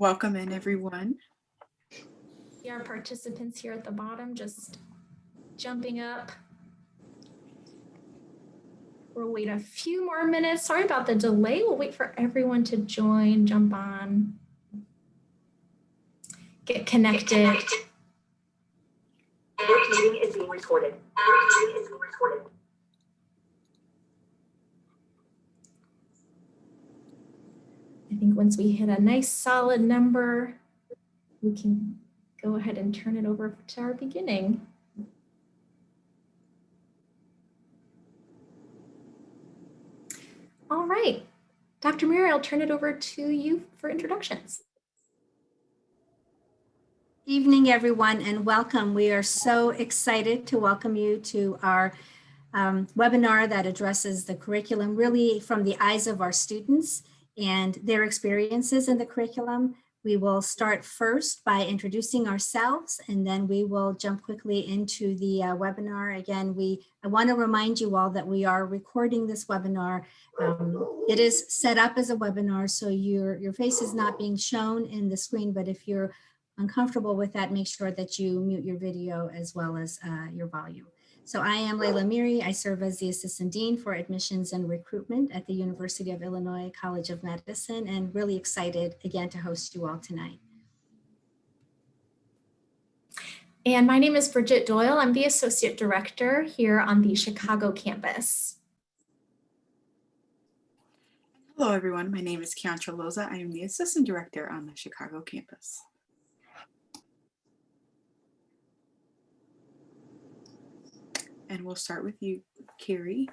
Welcome in, everyone. See our participants here at the bottom, just jumping up. We'll wait a few more minutes. Sorry about the delay. We'll wait for everyone to join, jump on, get connected. This meeting is being recorded. I think once we hit a nice solid number, we can go ahead and turn it over to our beginning. All right, Dr. Mary, I'll turn it over to you for introductions. Evening, everyone, and welcome. We are so excited to welcome you to our webinar that addresses the curriculum really from the eyes of our students and their experiences in the curriculum. We will start first by introducing ourselves, and then we will jump quickly into the webinar. Again, I want to remind you all that we are recording this webinar. It is set up as a webinar, so your face is not being shown in the screen, but if you're uncomfortable with that, make sure that you mute your video as well as your volume. So I am Layla Miri. I serve as the Assistant Dean for Admissions and Recruitment at the University of Illinois College of Medicine, and really excited again to host you all tonight. And my name is Bridget Doyle. I'm the Associate Director here on the Chicago campus. Hello, everyone. My name is Keontra Loza. I am the Assistant Director on the Chicago campus. And we'll start with you, Carrie.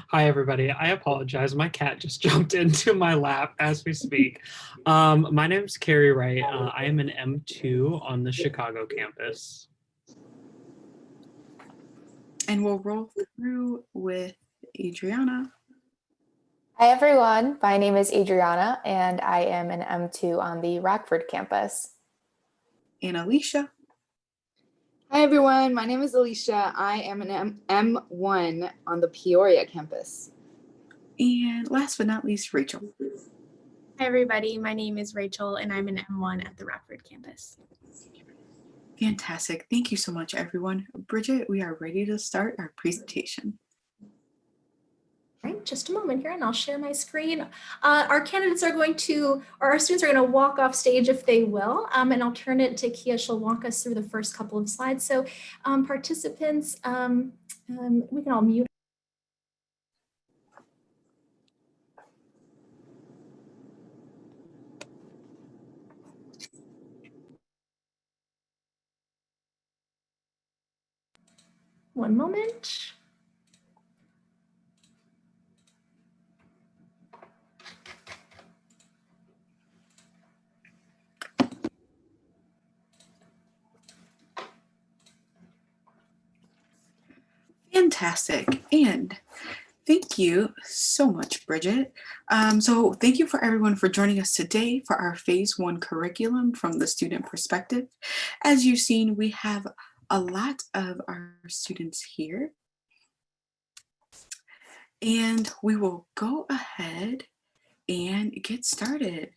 Hi, everybody. I apologize. My cat just jumped into my lap as we speak. My name is Carrie Wright. I am an M2 on the Chicago campus. And we'll roll through with Adriana. Hi, everyone. My name is Adriana, and I am an M2 on the Rockford campus. And Alicia. Hi everyone, my name is Alicia. I am an M1 on the Peoria campus. And last but not least, Rachel. Hi everybody, my name is Rachel and I'm an M1 at the Rockford campus. Fantastic. Thank you so much, everyone. Bridget, we are ready to start our presentation. All right, just a moment here and I'll share my screen. Our candidates are going to, or our students are going to walk off stage if they will, and I'll turn it to Kia. She'll walk us through the first couple of slides. So participants, we can all mute. One moment. Fantastic. And thank you so much, Bridget. So thank you for everyone for joining us today for our Phase 1 curriculum from the student perspective. As you've seen, we have a lot of our students here. And we will go ahead and get started.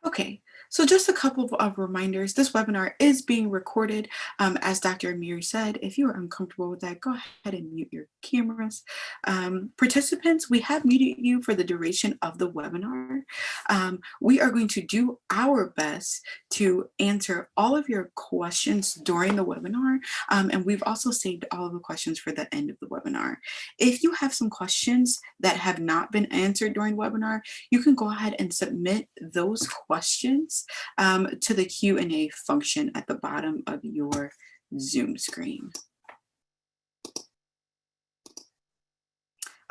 Okay. So just a couple of reminders. This webinar is being recorded. As Dr. Amiri said, if you are uncomfortable with that, go ahead and mute your cameras. Participants, we have muted you for the duration of the webinar. We are going to do our best to answer all of your questions during the webinar. And we've also saved all of the questions for the end of the webinar. If you have some questions that have not been answered during the webinar, you can go ahead and submit those questions to the Q&A function at the bottom of your Zoom screen.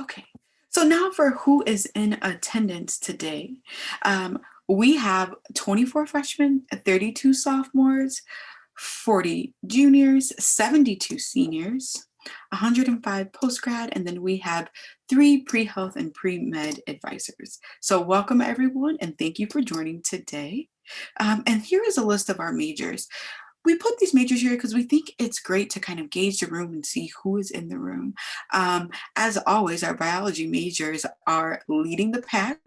Okay, so now for who is in attendance today. We have 24 freshmen, 32 sophomores, 40 juniors, 72 seniors, 105 postgrad, and then we have 3 pre-health and pre-med advisors. So welcome everyone, and thank you for joining today. And here is a list of our majors. We put these majors here because we think it's great to kind of gauge the room and see who is in the room. As always, our biology majors are leading the pack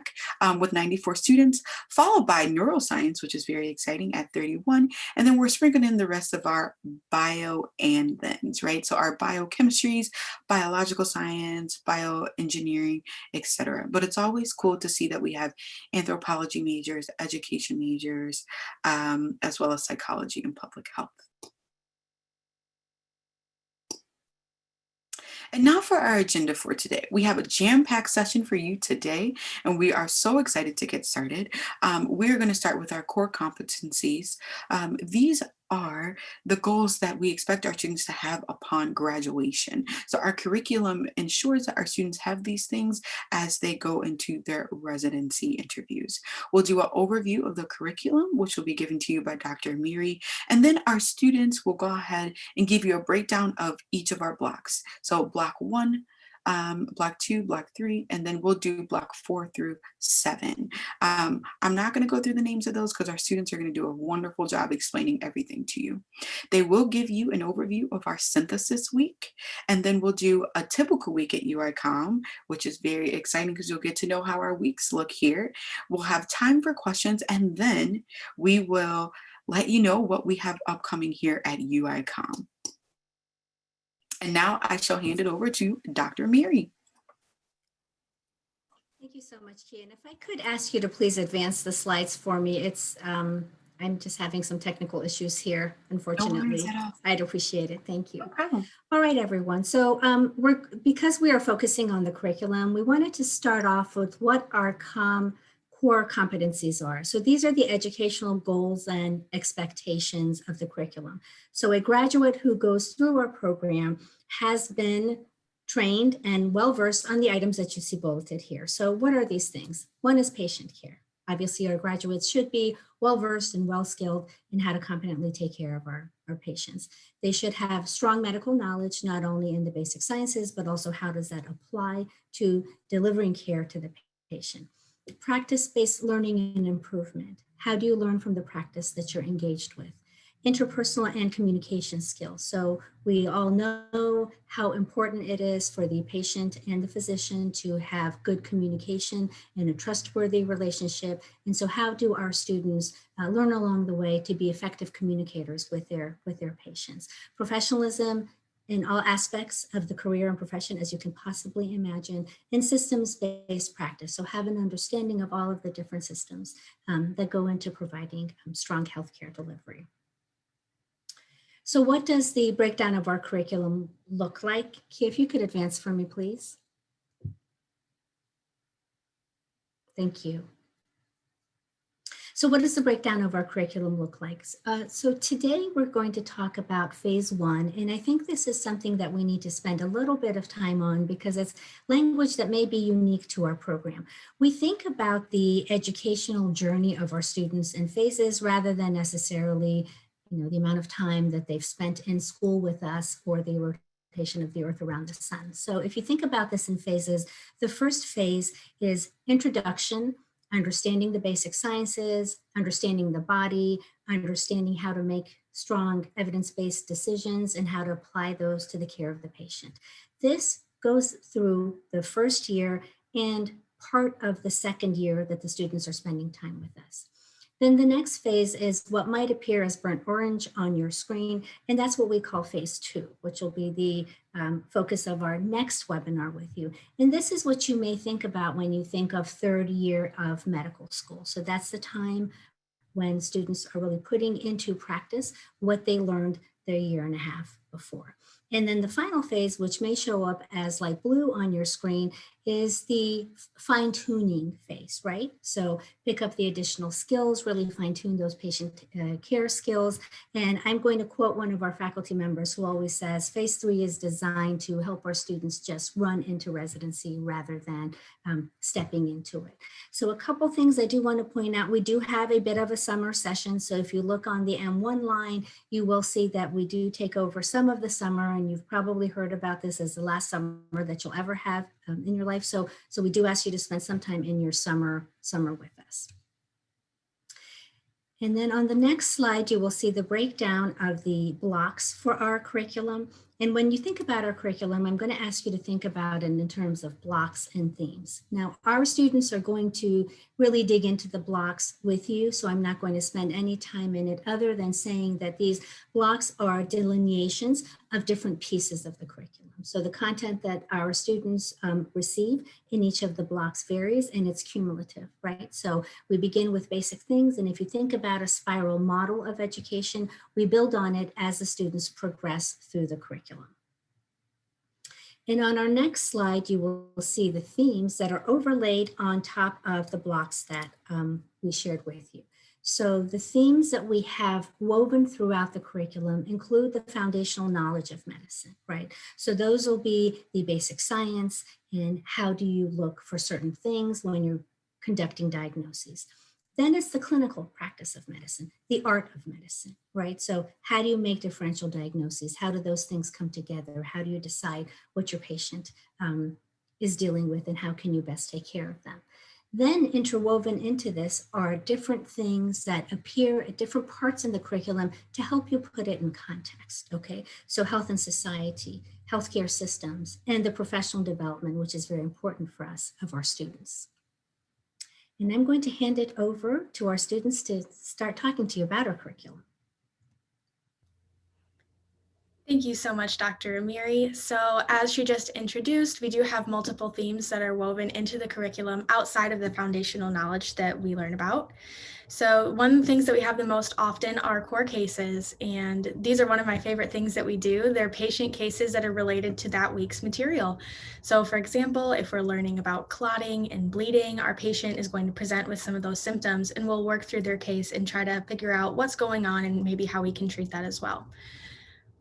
with 94 students, followed by neuroscience, which is very exciting at 31. And then we're sprinkling in the rest of our bio and thens, right? So our biochemistries, biological science, bioengineering, etc. But it's always cool to see that we have anthropology majors, education majors, as well as psychology and public health. And now for our agenda for today. We have a jam-packed session for you today, and we are so excited to get started. We're going to start with our core competencies. These are the goals that we expect our students to have upon graduation. So our curriculum ensures that our students have these things as they go into their residency interviews. We'll do an overview of the curriculum, which will be given to you by Dr. Miri, and then our students will go ahead and give you a breakdown of each of our blocks. So block 1, block 2, block 3, and then we'll do block 4 through 7. I'm not going to go through the names of those because our students are going to do a wonderful job explaining everything to you. They will give you an overview of our synthesis week, and then we'll do a typical week at UICOM, which is very exciting because you'll get to know how our weeks look here. We'll have time for questions, and then we will let you know what we have upcoming here at UICOM. And now I shall hand it over to Dr. Miri. Thank you so much, Kia. And if I could ask you to please advance the slides for me, I'm just having some technical issues here, unfortunately. I'd appreciate it. Thank you. No problem. All right, everyone. So because we are focusing on the curriculum, we wanted to start off with what our core competencies are. So these are the educational goals and expectations of the curriculum. So a graduate who goes through our program has been trained and well-versed on the items that you see bulleted here. So what are these things? One is patient care. Obviously, our graduates should be well-versed and well-skilled in how to competently take care of our patients. They should have strong medical knowledge, not only in the basic sciences, but also how does that apply to delivering care to the patient. Practice-based learning and improvement. How do you learn from the practice that you're engaged with? Interpersonal and communication skills. So we all know how important it is for the patient and the physician to have good communication and a trustworthy relationship. And so how do our students learn along the way to be effective communicators with their patients? Professionalism in all aspects of the career and profession, as you can possibly imagine, and systems-based practice. So have an understanding of all of the different systems that go into providing strong healthcare delivery. So what does the breakdown of our curriculum look like? Kia, if you could advance for me, please. Thank you. So what does the breakdown of our curriculum look like? So today we're going to talk about phase 1, and I think this is something that we need to spend a little bit of time on because it's language that may be unique to our program. We think about the educational journey of our students in phases rather than necessarily the amount of time that they've spent in school with us or the rotation of the earth around the sun. So if you think about this in phases, the first phase is introduction, understanding the basic sciences, understanding the body, understanding how to make strong evidence-based decisions and how to apply those to the care of the patient. This goes through the first year and part of the second year that the students are spending time with us. Then the next phase is what might appear as burnt orange on your screen, and that's what we call phase 2, which will be the focus of our next webinar with you. And this is what you may think about when you think of third year of medical school. So that's the time when students are really putting into practice what they learned the year and a half before. And then the final phase, which may show up as light blue on your screen, is the fine-tuning phase, right? So pick up the additional skills, really fine-tune those patient care skills. And I'm going to quote one of our faculty members who always says, phase 3 is designed to help our students just run into residency rather than stepping into it. So a couple things I do want to point out, we do have a bit of a summer session. So if you look on the M1 line, you will see that we do take over some of the summer, and you've probably heard about this as the last summer that you'll ever have in your life. So we do ask you to spend some time in your summer with us. And then on the next slide, you will see the breakdown of the blocks for our curriculum. And when you think about our curriculum, I'm going to ask you to think about it in terms of blocks and themes. Now, our students are going to really dig into the blocks with you, so I'm not going to spend any time in it other than saying that these blocks are delineations of different pieces of the curriculum. So the content that our students receive in each of the blocks varies, and it's cumulative, right? So we begin with basic things, and if you think about a spiral model of education, we build on it as the students progress through the curriculum. And on our next slide, you will see the themes that are overlaid on top of the blocks that we shared with you. So the themes that we have woven throughout the curriculum include the foundational knowledge of medicine, right? So those will be the basic science and how do you look for certain things when you're conducting diagnoses. Then it's the clinical practice of medicine, the art of medicine, right? So how do you make differential diagnoses? How do those things come together? How do you decide what your patient is dealing with and how can you best take care of them? Then interwoven into this are different things that appear at different parts in the curriculum to help you put it in context, okay? So health and society, healthcare systems, and the professional development, which is very important for us, of our students. And I'm going to hand it over to our students to start talking to you about our curriculum. Thank you so much, Dr. Amiri. So as she just introduced, we do have multiple themes that are woven into the curriculum outside of the foundational knowledge that we learn about. So one of the things that we have the most often are core cases, and these are one of my favorite things that we do. They're patient cases that are related to that week's material. So for example, if we're learning about clotting and bleeding, our patient is going to present with some of those symptoms and we'll work through their case and try to figure out what's going on and maybe how we can treat that as well.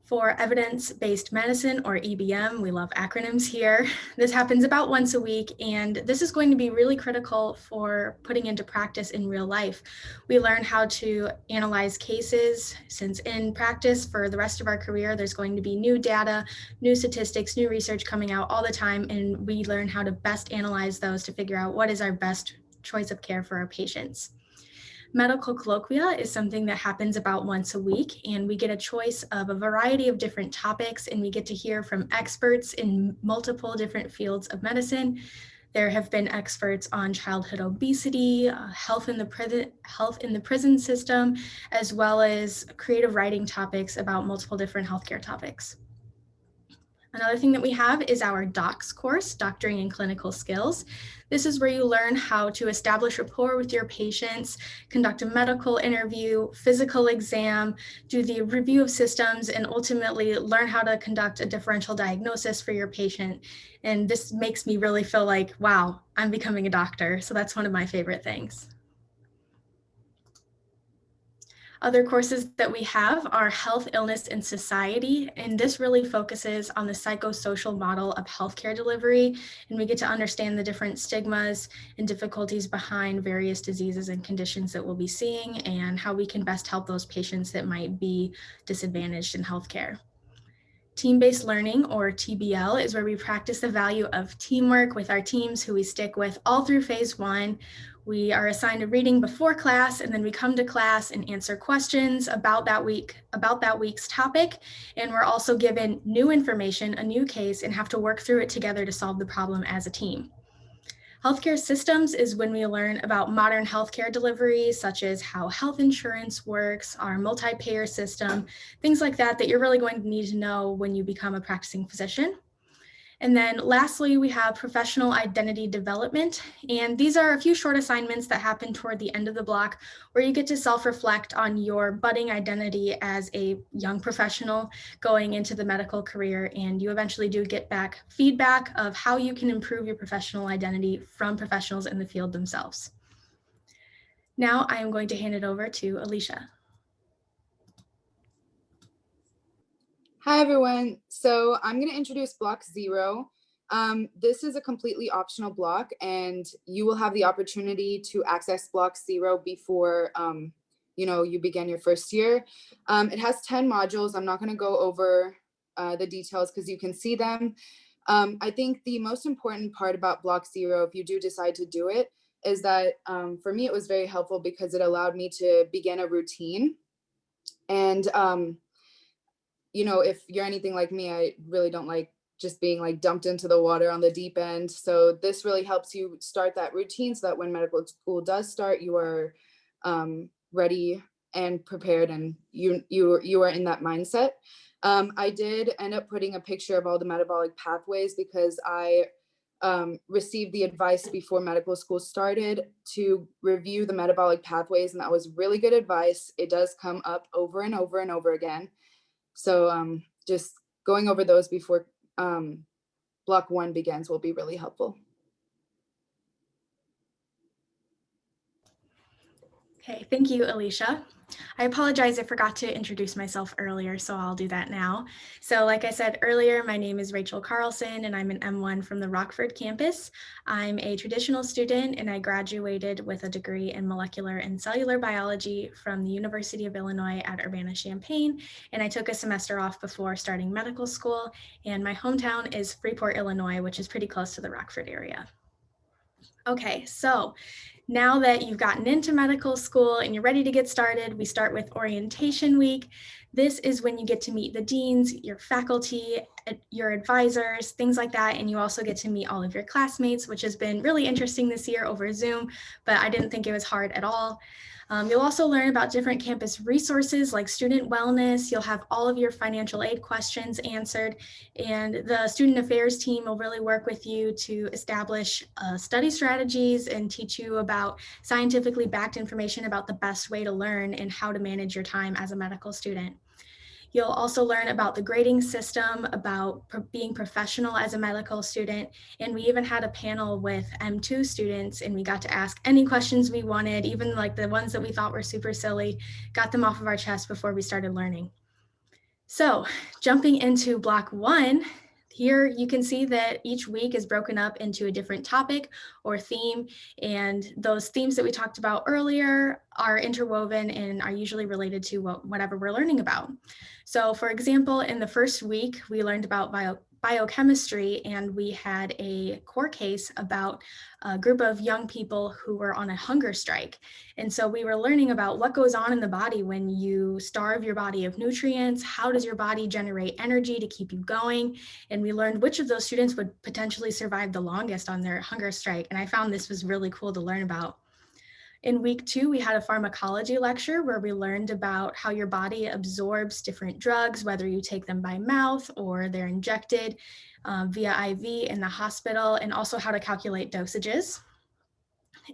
For evidence-based medicine, or EBM, we love acronyms here. This happens about once a week, and this is going to be really critical for putting into practice in real life. We learn how to analyze cases, since in practice for the rest of our career, there's going to be new data, new statistics, new research coming out all the time, and we learn how to best analyze those to figure out what is our best choice of care for our patients. Medical colloquia is something that happens about once a week, and we get a choice of a variety of different topics, and we get to hear from experts in multiple different fields of medicine. There have been experts on childhood obesity, health in the prison system, as well as creative writing topics about multiple different healthcare topics. Another thing that we have is our DOCS course, Doctoring and Clinical Skills. This is where you learn how to establish rapport with your patients, conduct a medical interview, physical exam, do the review of systems, and ultimately learn how to conduct a differential diagnosis for your patient. And this makes me really feel like, wow, I'm becoming a doctor. So that's one of my favorite things. Other courses that we have are Health, Illness, and Society, and this really focuses on the psychosocial model of healthcare delivery, and we get to understand the different stigmas and difficulties behind various diseases and conditions that we'll be seeing, and how we can best help those patients that might be disadvantaged in healthcare. Team-based learning, or TBL, is where we practice the value of teamwork with our teams who we stick with all through phase 1. We are assigned a reading before class, and then we come to class and answer questions about that week's topic. And we're also given new information, a new case, and have to work through it together to solve the problem as a team. Healthcare systems is when we learn about modern healthcare delivery, such as how health insurance works, our multi-payer system, things like that that you're really going to need to know when you become a practicing physician. And then lastly, we have professional identity development. And these are a few short assignments that happen toward the end of the block where you get to self-reflect on your budding identity as a young professional going into the medical career. And you eventually do get back feedback of how you can improve your professional identity from professionals in the field themselves. Now I am going to hand it over to Alicia. Hi, everyone. So I'm going to introduce block 0. This is a completely optional block, and you will have the opportunity to access block 0 before you begin your first year. It has 10 modules. I'm not going to go over the details because you can see them. I think the most important part about block 0, if you do decide to do it, is that for me, it was very helpful because it allowed me to begin a routine. And, you know, if you're anything like me, I really don't like just being like dumped into the water on the deep end. So this really helps you start that routine so that when medical school does start, you are ready and prepared, and you are in that mindset. I did end up putting a picture of all the metabolic pathways because I received the advice before medical school started to review the metabolic pathways, and that was really good advice. It does come up over and over and over again. So just going over those before block 1 begins will be really helpful. Okay, thank you, Alicia. I apologize, I forgot to introduce myself earlier, so I'll do that now. So like I said earlier, my name is Rachel Carlson, and I'm an M1 from the Rockford campus. I'm a traditional student, and I graduated with a degree in molecular and cellular biology from the University of Illinois at Urbana-Champaign, and I took a semester off before starting medical school, and my hometown is Freeport, Illinois, which is pretty close to the Rockford area. Okay, so now that you've gotten into medical school and you're ready to get started, we start with orientation week. This is when you get to meet the deans, your faculty, your advisors, things like that. And you also get to meet all of your classmates, which has been really interesting this year over Zoom, but I didn't think it was hard at all. You'll also learn about different campus resources like student wellness. You'll have all of your financial aid questions answered, and the student affairs team will really work with you to establish study strategies and teach you about scientifically backed information about the best way to learn and how to manage your time as a medical student. You'll also learn about the grading system, about being professional as a medical student, and we even had a panel with M2 students, and we got to ask any questions we wanted, even like the ones that we thought were super silly, got them off of our chest before we started learning. So jumping into block 1, here you can see that each week is broken up into a different topic or theme, and those themes that we talked about earlier are interwoven and are usually related to whatever we're learning about. So for example, in the first week, we learned about biochemistry, and we had a core case about a group of young people who were on a hunger strike. And so we were learning about what goes on in the body when you starve your body of nutrients, how does your body generate energy to keep you going? And we learned which of those students would potentially survive the longest on their hunger strike. And I found this was really cool to learn about. In week 2, we had a pharmacology lecture where we learned about how your body absorbs different drugs, whether you take them by mouth or they're injected via IV in the hospital, and also how to calculate dosages.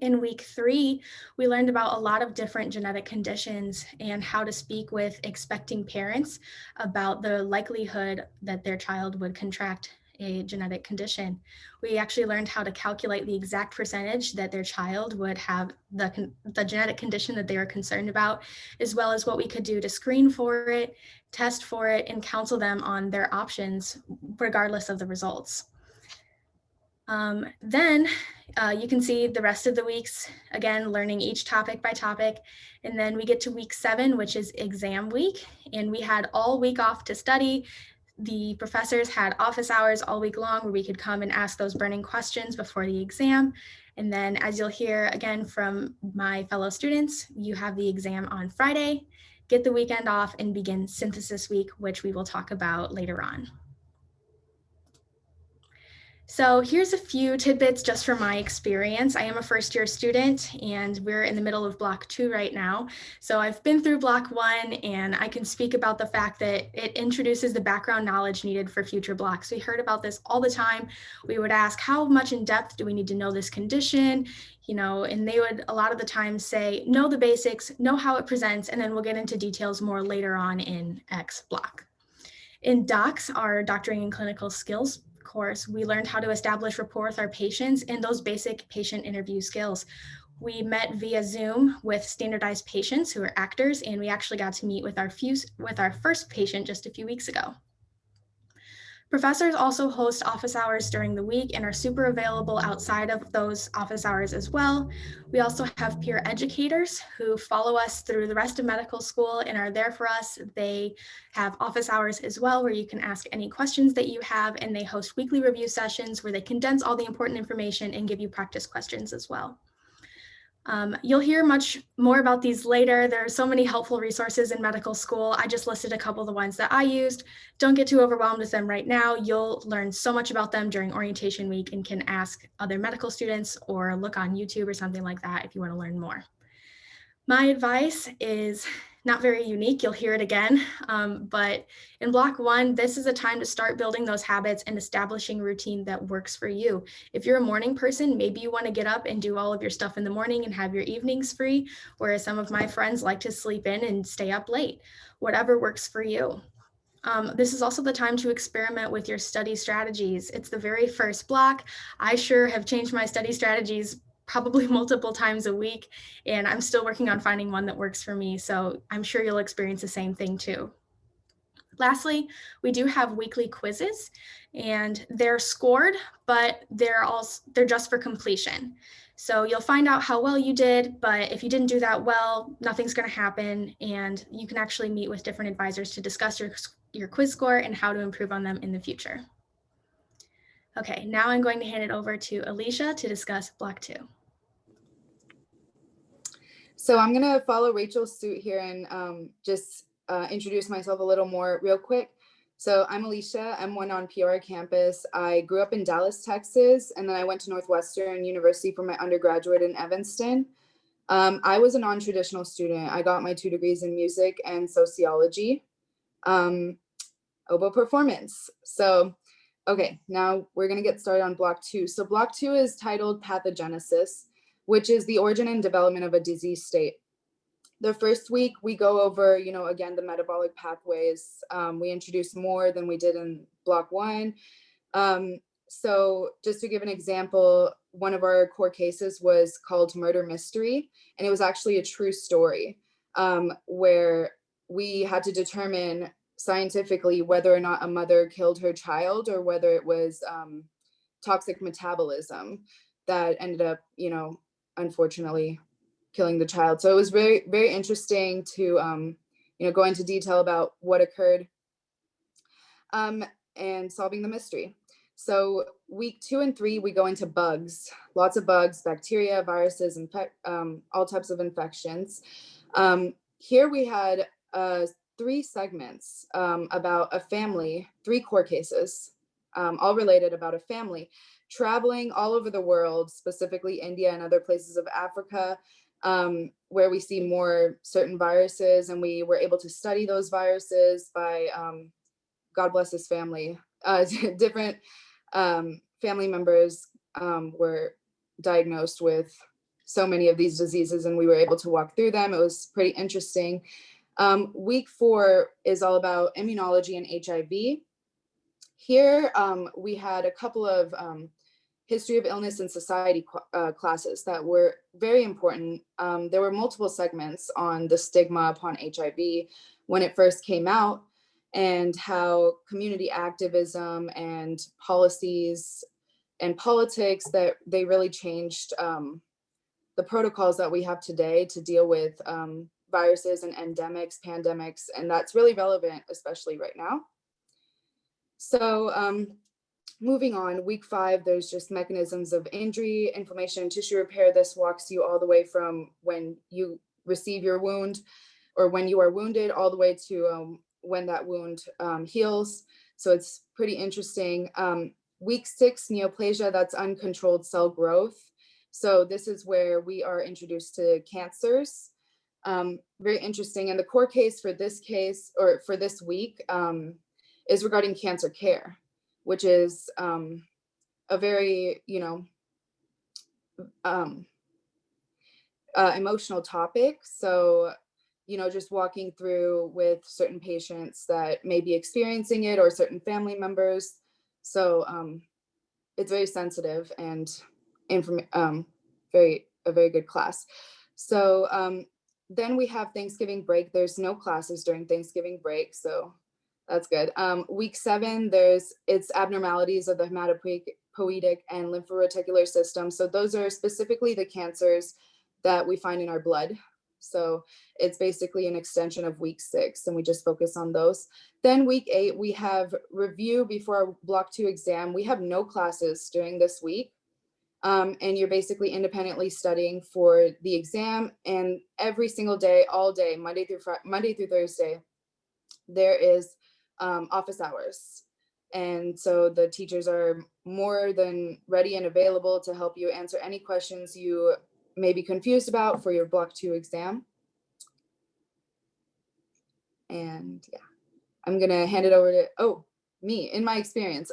In week 3, we learned about a lot of different genetic conditions and how to speak with expecting parents about the likelihood that their child would contract a genetic condition. We actually learned how to calculate the exact percentage that their child would have the genetic condition that they were concerned about, as well as what we could do to screen for it, test for it, and counsel them on their options regardless of the results. Then you can see the rest of the weeks, again, learning each topic by topic. And then we get to week 7, which is exam week. And we had all week off to study. The professors had office hours all week long where we could come and ask those burning questions before the exam. And then, as you'll hear again from my fellow students, you have the exam on Friday, get the weekend off, and begin synthesis week, which we will talk about later on. So here's a few tidbits just from my experience. I am a first-year student, and we're in the middle of block 2 right now. So I've been through block 1, and I can speak about the fact that it introduces the background knowledge needed for future blocks. We heard about this all the time. We would ask, how much in depth do we need to know this condition? You know, and they would a lot of the time say, know the basics, know how it presents, and then we'll get into details more later on in X block. In DOCS, our Doctoring and Clinical Skills course, we learned how to establish rapport with our patients and those basic patient interview skills. We met via Zoom with standardized patients who are actors, and we actually got to meet with our first patient just a few weeks ago. Professors also host office hours during the week and are super available outside of those office hours as well. We also have peer educators who follow us through the rest of medical school and are there for us. They have office hours as well where you can ask any questions that you have, and they host weekly review sessions where they condense all the important information and give you practice questions as well. You'll hear much more about these later. There are so many helpful resources in medical school. I just listed a couple of the ones that I used. Don't get too overwhelmed with them right now. You'll learn so much about them during orientation week and can ask other medical students or look on YouTube or something like that if you want to learn more. My advice is not very unique, you'll hear it again, but in block 1, this is a time to start building those habits and establishing a routine that works for you. If you're a morning person, maybe you want to get up and do all of your stuff in the morning and have your evenings free, whereas some of my friends like to sleep in and stay up late. Whatever works for you. This is also the time to experiment with your study strategies. It's the very first block. I sure have changed my study strategies probably multiple times a week, and I'm still working on finding one that works for me. So I'm sure you'll experience the same thing too. Lastly, we do have weekly quizzes, and they're scored, but they're just for completion. So you'll find out how well you did, but if you didn't do that well, nothing's going to happen, and you can actually meet with different advisors to discuss your quiz score and how to improve on them in the future. Okay, now I'm going to hand it over to Alicia to discuss block 2. So I'm going to follow Rachel's suit here and just introduce myself a little more real quick. So I'm Alicia, M1 on PR campus. I grew up in Dallas, Texas, and then I went to Northwestern University for my undergraduate in Evanston. I was a non-traditional student. I got my 2 degrees in music and sociology, oboe performance. So, okay, now we're going to get started on block 2. So block 2 is titled Pathogenesis, which is the origin and development of a disease state. The first week we go over, again, the metabolic pathways. We introduce more than we did in block 1. So just to give an example, one of our core cases was called Murder Mystery, and it was actually a true story where we had to determine scientifically whether or not a mother killed her child or whether it was toxic metabolism that ended up, unfortunately killing the child. So it was very, very interesting to, go into detail about what occurred and solving the mystery. So week 2 and 3, we go into bugs, lots of bugs, bacteria, viruses, and all types of infections. Here we had 3 segments about a family, 3 core cases, all related about a family traveling all over the world, specifically India and other places of Africa, where we see more certain viruses, and we were able to study those viruses by, God bless his family, different family members were diagnosed with so many of these diseases, and we were able to walk through them. It was pretty interesting. Week 4 is all about immunology and HIV. Here, we had a couple of history of illness and society classes that were very important. There were multiple segments on the stigma upon HIV when it first came out, and how community activism and policies and politics, that they really changed the protocols that we have today to deal with viruses and endemics, pandemics, and that's really relevant, especially right now. So moving on, week 5, there's just mechanisms of injury, inflammation, and tissue repair. This walks you all the way from when you receive your wound or when you are wounded all the way to when that wound heals. So it's pretty interesting. Week 6, neoplasia, that's uncontrolled cell growth. So this is where we are introduced to cancers. Very interesting. And the core case for this week is regarding cancer care, which is a very, emotional topic. So, just walking through with certain patients that may be experiencing it or certain family members. So it's very sensitive and a very good class. So then we have Thanksgiving break. There's no classes during Thanksgiving break, so that's good. Week 7, it's abnormalities of the hematopoietic and lymphoreticular system. So those are specifically the cancers that we find in our blood. So it's basically an extension of week 6, and we just focus on those. Then week 8, we have review before our block 2 exam. We have no classes during this week. And you're basically independently studying for the exam. And every single day, all day, Monday through Thursday, there is office hours. And so the teachers are more than ready and available to help you answer any questions you may be confused about for your Block 2 exam. And yeah, I'm gonna hand it over to, me, in my experience.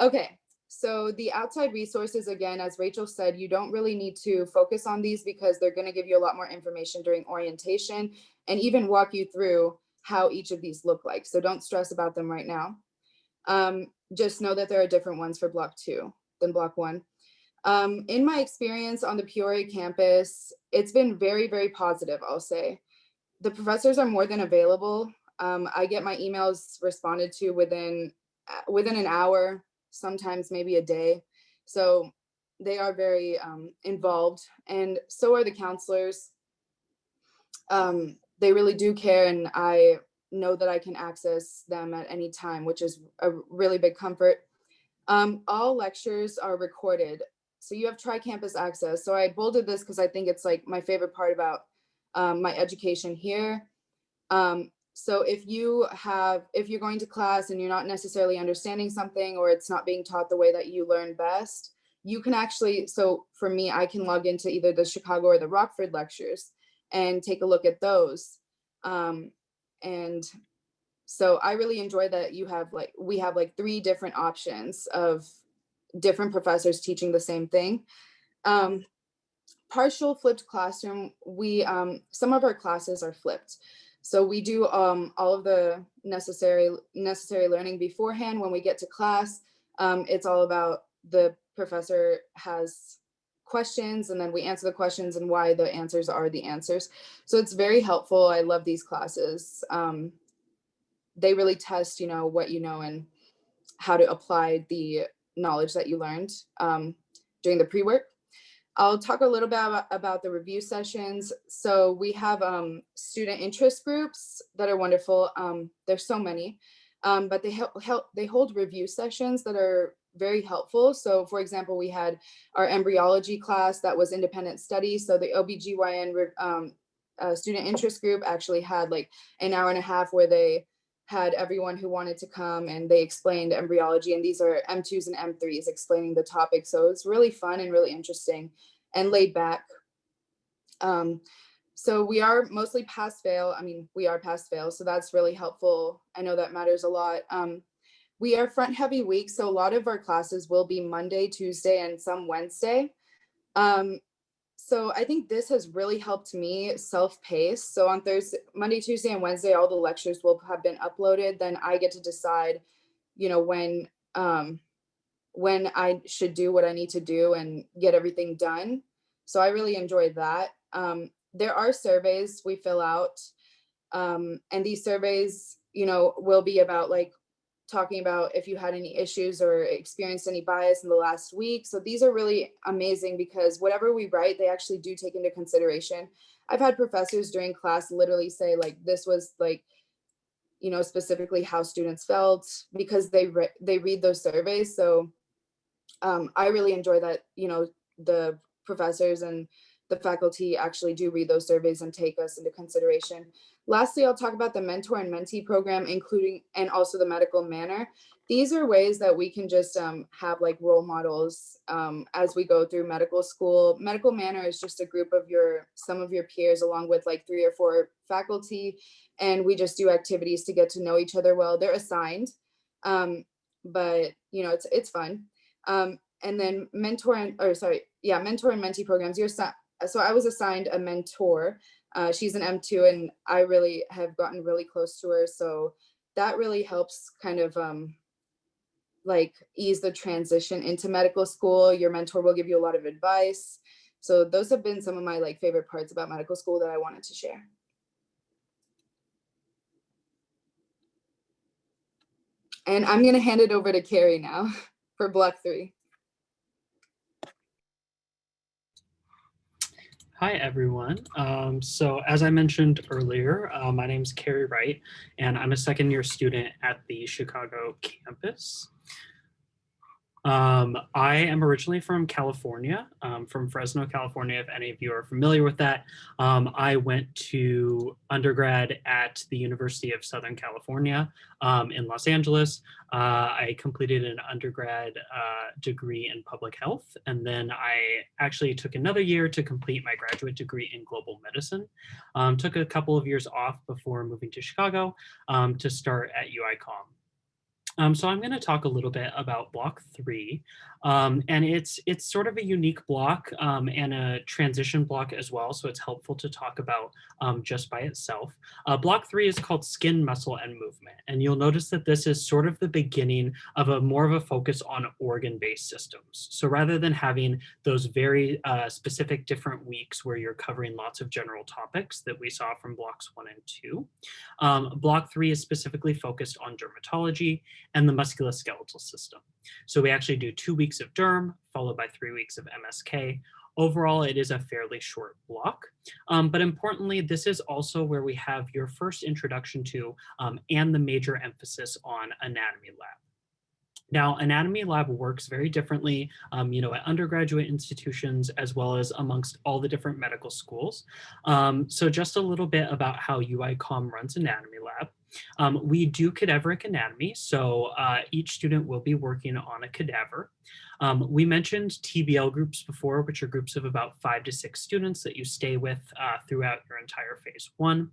Okay, so the outside resources, again, as Rachel said, you don't really need to focus on these because they're gonna give you a lot more information during orientation and even walk you through how each of these look like. So don't stress about them right now. Just know that there are different ones for Block 2 than Block 1. In my experience on the Peoria campus, it's been very, very positive, I'll say. The professors are more than available. I get my emails responded to within an hour, sometimes maybe a day. So they are very involved, and so are the counselors. They really do care, and I know that I can access them at any time, which is a really big comfort. All lectures are recorded. So you have tri-campus access. So I bolded this because I think it's like my favorite part about my education here. So if you're going to class and you're not necessarily understanding something, or it's not being taught the way that you learn best, you can actually, so for me, I can log into either the Chicago or the Rockford lectures and take a look at those. And so I really enjoy that we have like 3 different options of different professors teaching the same thing. Partial flipped classroom, some of our classes are flipped. So we do all of the necessary learning beforehand. When we get to class, it's all about the professor has questions, and then we answer the questions and why the answers are the answers. So it's very helpful. I love these classes. They really test, what you know and how to apply the knowledge that you learned during the pre-work. I'll talk a little bit about the review sessions. So we have student interest groups that are wonderful. There's so many, but they hold review sessions that are very helpful. So for example, we had our embryology class that was independent study. So the OBGYN student interest group actually had like an hour and a half where they had everyone who wanted to come and they explained embryology, and these are M2s and M3s explaining the topic. So it's really fun and really interesting and laid back. So we are mostly pass fail. We are pass fail, so that's really helpful. I know that matters a lot. We are front heavy week, so a lot of our classes will be Monday, Tuesday, and some Wednesday. So I think this has really helped me self-pace. So on Monday, Tuesday, and Wednesday, all the lectures will have been uploaded. Then I get to decide, when I should do what I need to do and get everything done. So I really enjoyed that. There are surveys we fill out, and these surveys, will be about like talking about if you had any issues or experienced any bias in the last week. So these are really amazing because whatever we write, they actually do take into consideration. I've had professors during class literally say like, this was like, specifically how students felt because they read those surveys. So I really enjoy that, the professors and the faculty actually do read those surveys and take us into consideration. Lastly, I'll talk about the mentor and mentee program, including and also the medical manor. These are ways that we can just have like role models as we go through medical school. Medical manor is just a group of some of your peers along with like 3 or 4 faculty, and we just do activities to get to know each other well. They're assigned, but it's fun. And then mentor and mentee programs. So I was assigned a mentor. She's an M2 and I really have gotten really close to her. So that really helps kind of like ease the transition into medical school. Your mentor will give you a lot of advice. So those have been some of my like favorite parts about medical school that I wanted to share. And I'm going to hand it over to Carrie now for Block 3. Hi, everyone. So as I mentioned earlier, my name is Carrie Wright, and I'm a second-year student at the Chicago campus. I am originally from California, from Fresno, California, if any of you are familiar with that. I went to undergrad at the University of Southern California in Los Angeles. I completed an undergrad degree in public health, and then I actually took another year to complete my graduate degree in global medicine. Took a couple of years off before moving to Chicago to start at UICOM. So I'm going to talk a little bit about block 3, and it's sort of a unique block and a transition block as well, so it's helpful to talk about just by itself. Block 3 is called skin, muscle, and movement, and you'll notice that this is sort of the beginning of more of a focus on organ-based systems. So rather than having those very specific different weeks where you're covering lots of general topics that we saw from blocks 1 and 2, block 3 is specifically focused on dermatology and the musculoskeletal system. So we actually do 2 weeks of derm, followed by 3 weeks of MSK. Overall, it is a fairly short block, but importantly, this is also where we have your first introduction to and the major emphasis on anatomy lab. Now, anatomy lab works very differently, at undergraduate institutions as well as amongst all the different medical schools. So just a little bit about how UICOM runs anatomy lab. We do cadaveric anatomy, so each student will be working on a cadaver. We mentioned TBL groups before, which are groups of about 5 to 6 students that you stay with throughout your entire phase 1.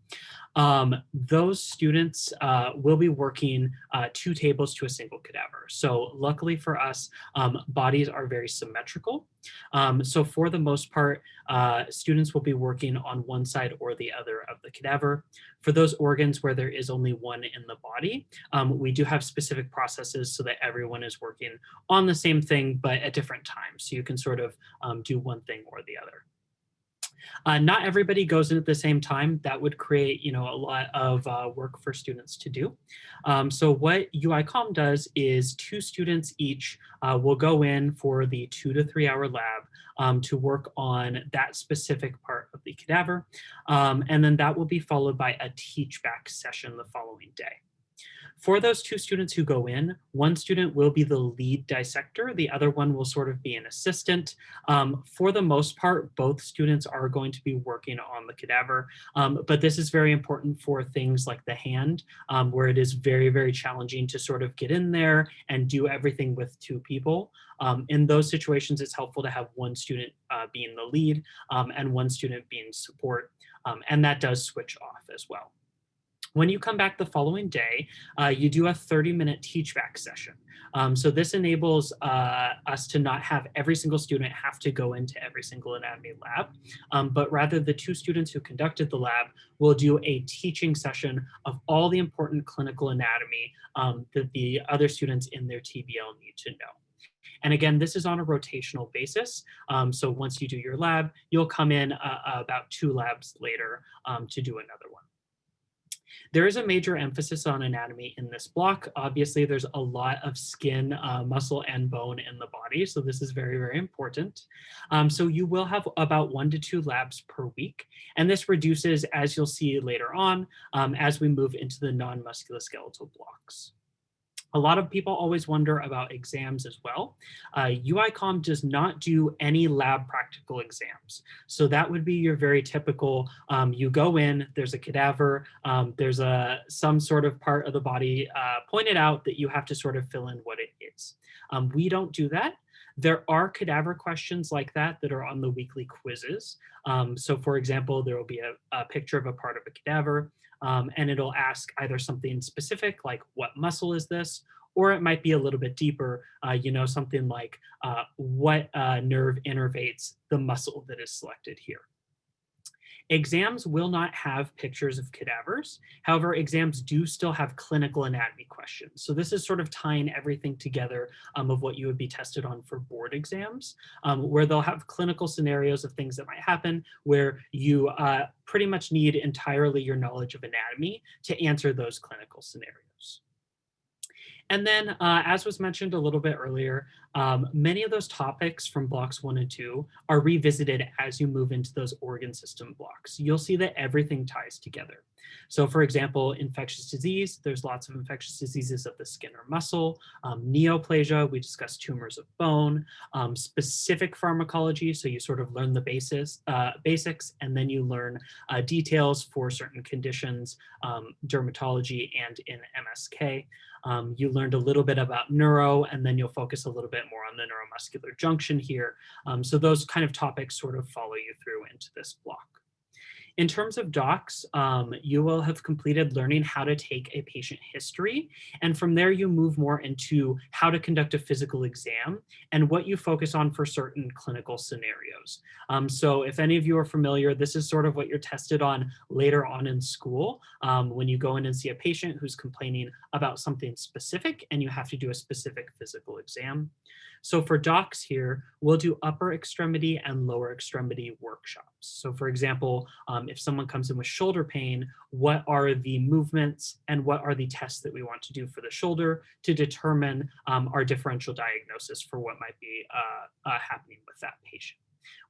Those students will be working 2 tables to a single cadaver. So luckily for us, bodies are very symmetrical. So for the most part, students will be working on one side or the other of the cadaver. For those organs where there is only one in the body, we do have specific processes so that everyone is working on the same thing, but at different times. So you can sort of do one thing or the other. Not everybody goes in at the same time. That would create, a lot of work for students to do. So what UICOM does is 2 students each will go in for the 2 to 3 hour lab to work on that specific part of the cadaver. And then that will be followed by a teach back session the following day. For those 2 students who go in, one student will be the lead dissector, the other one will sort of be an assistant. For the most part, both students are going to be working on the cadaver, but this is very important for things like the hand, where it is very, very challenging to sort of get in there and do everything with 2 people. In those situations, it's helpful to have one student being the lead and one student being support, and that does switch off as well. When you come back the following day, you do a 30-minute teach back session. So this enables us to not have every single student have to go into every single anatomy lab, but rather the 2 students who conducted the lab will do a teaching session of all the important clinical anatomy that the other students in their TBL need to know. And again, this is on a rotational basis. So once you do your lab, you'll come in about 2 labs later to do another one. There is a major emphasis on anatomy in this block. Obviously, there's a lot of skin, muscle, and bone in the body, so this is very, very important. So you will have about 1 to 2 labs per week, and this reduces, as you'll see later on, as we move into the non-musculoskeletal blocks. A lot of people always wonder about exams as well. UICOM does not do any lab practical exams. So that would be your very typical, you go in, there's a cadaver, there's some sort of part of the body pointed out that you have to sort of fill in what it is. We don't do that. There are cadaver questions like that are on the weekly quizzes. So for example, there will be a picture of a part of a cadaver, and it'll ask either something specific like what muscle is this, or it might be a little bit deeper, something like what nerve innervates the muscle that is selected here. Exams will not have pictures of cadavers. However, exams do still have clinical anatomy questions. So this is sort of tying everything together of what you would be tested on for board exams, where they'll have clinical scenarios of things that might happen where you pretty much need entirely your knowledge of anatomy to answer those clinical scenarios. And then, as was mentioned a little bit earlier, many of those topics from blocks 1 and 2 are revisited as you move into those organ system blocks. You'll see that everything ties together. So for example, infectious disease, there's lots of infectious diseases of the skin or muscle. Neoplasia, we discussed tumors of bone. Specific pharmacology, so you sort of learn the basics, and then you learn details for certain conditions, dermatology and in MSK. You learned a little bit about neuro, and then you'll focus a little bit more on the neuromuscular junction here. So those kind of topics sort of follow you through into this block. In terms of docs, you will have completed learning how to take a patient history, and from there you move more into how to conduct a physical exam and what you focus on for certain clinical scenarios. So if any of you are familiar, this is sort of what you're tested on later on in school when you go in and see a patient who's complaining about something specific and you have to do a specific physical exam. So for docs here, we'll do upper extremity and lower extremity workshops. So for example, if someone comes in with shoulder pain, what are the movements and what are the tests that we want to do for the shoulder to determine our differential diagnosis for what might be happening with that patient.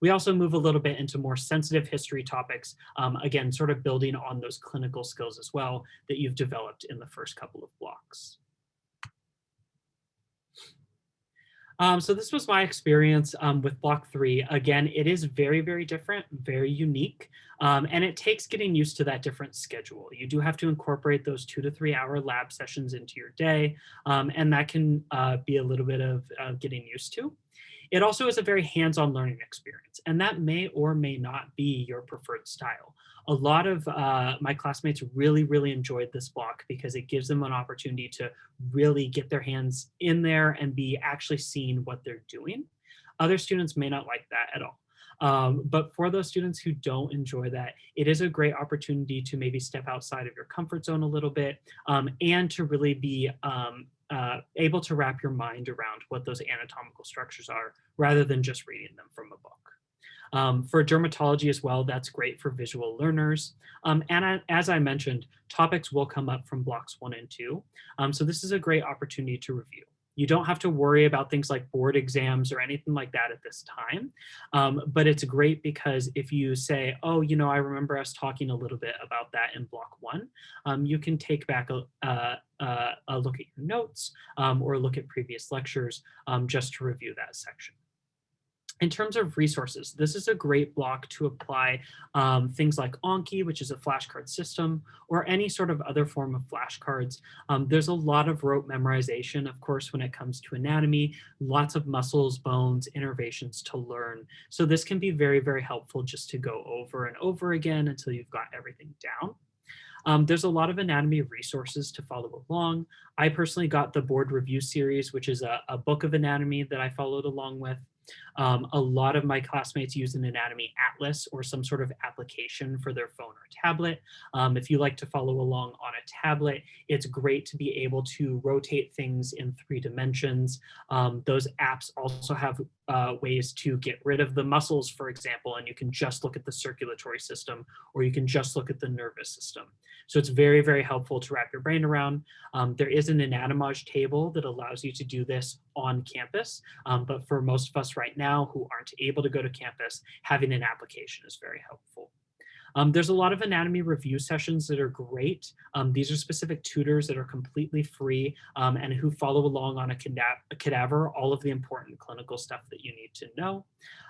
We also move a little bit into more sensitive history topics, again, sort of building on those clinical skills as well that you've developed in the first couple of blocks. So this was my experience with block 3. Again, it is very, very different, very unique, and it takes getting used to that different schedule. You do have to incorporate those 2 to 3 hour lab sessions into your day, and that can be a little bit of getting used to. It also is a very hands-on learning experience, and that may or may not be your preferred style. A lot of my classmates really, really enjoyed this block because it gives them an opportunity to really get their hands in there and be actually seeing what they're doing. Other students may not like that at all. But for those students who don't enjoy that, it is a great opportunity to maybe step outside of your comfort zone a little bit and to really be able to wrap your mind around what those anatomical structures are rather than just reading them from a book. For dermatology as well, that's great for visual learners. And as I mentioned, topics will come up from blocks 1 and 2. So this is a great opportunity to review. You don't have to worry about things like board exams or anything like that at this time. But it's great because if you say, oh, you know, I remember us talking a little bit about that in block 1, you can take back a look at your notes or look at previous lectures just to review that section. In terms of resources, this is a great block to apply things like Anki, which is a flashcard system, or any sort of other form of flashcards. There's a lot of rote memorization, of course, when it comes to anatomy, lots of muscles, bones, innervations to learn. So this can be very, very helpful just to go over and over again until you've got everything down. There's a lot of anatomy resources to follow along. I personally got the board review series, which is a book of anatomy that I followed along with. A lot of my classmates use an anatomy atlas or some sort of application for their phone or tablet. If you like to follow along on a tablet, it's great to be able to rotate things in 3 dimensions. Those apps also have ways to get rid of the muscles, for example, and you can just look at the circulatory system or you can just look at the nervous system. So it's very, very helpful to wrap your brain around. There is an anatomage table that allows you to do this on campus, but for most of us right now who aren't able to go to campus, having an application is very helpful. There's a lot of anatomy review sessions that are great. These are specific tutors that are completely free and who follow along on a cadaver, all of the important clinical stuff that you need to know.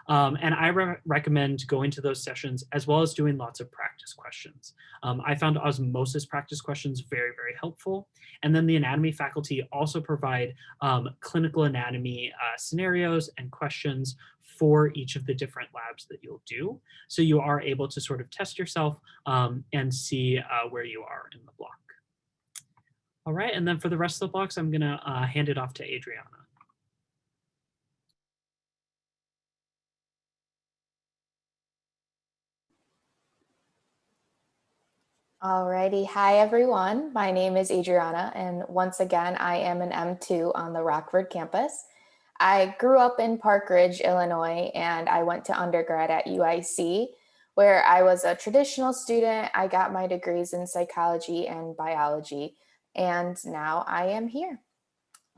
And I recommend going to those sessions as well as doing lots of practice questions. I found osmosis practice questions very, very helpful. And then the anatomy faculty also provide clinical anatomy scenarios and questions for each of the different labs that you'll do. So you are able to sort of test yourself and see where you are in the block. All right, and then for the rest of the blocks, I'm gonna hand it off to Adriana. Alrighty, hi everyone. My name is Adriana, and once again, I am an M2 on the Rockford campus. I grew up in Park Ridge, Illinois, and I went to undergrad at UIC, where I was a traditional student. I got my degrees in psychology and biology, and now I am here.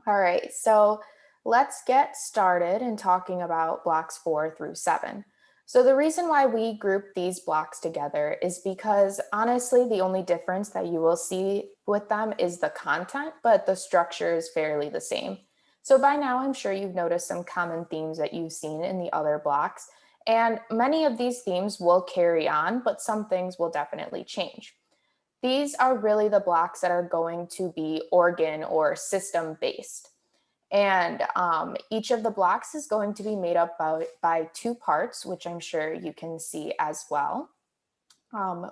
All right, so let's get started in talking about blocks 4 through 7. So the reason why we group these blocks together is because honestly, the only difference that you will see with them is the content, but the structure is fairly the same. So by now, I'm sure you've noticed some common themes that you've seen in the other blocks, and many of these themes will carry on, but some things will definitely change. These are really the blocks that are going to be organ or system based. And each of the blocks is going to be made up by two parts, which I'm sure you can see as well.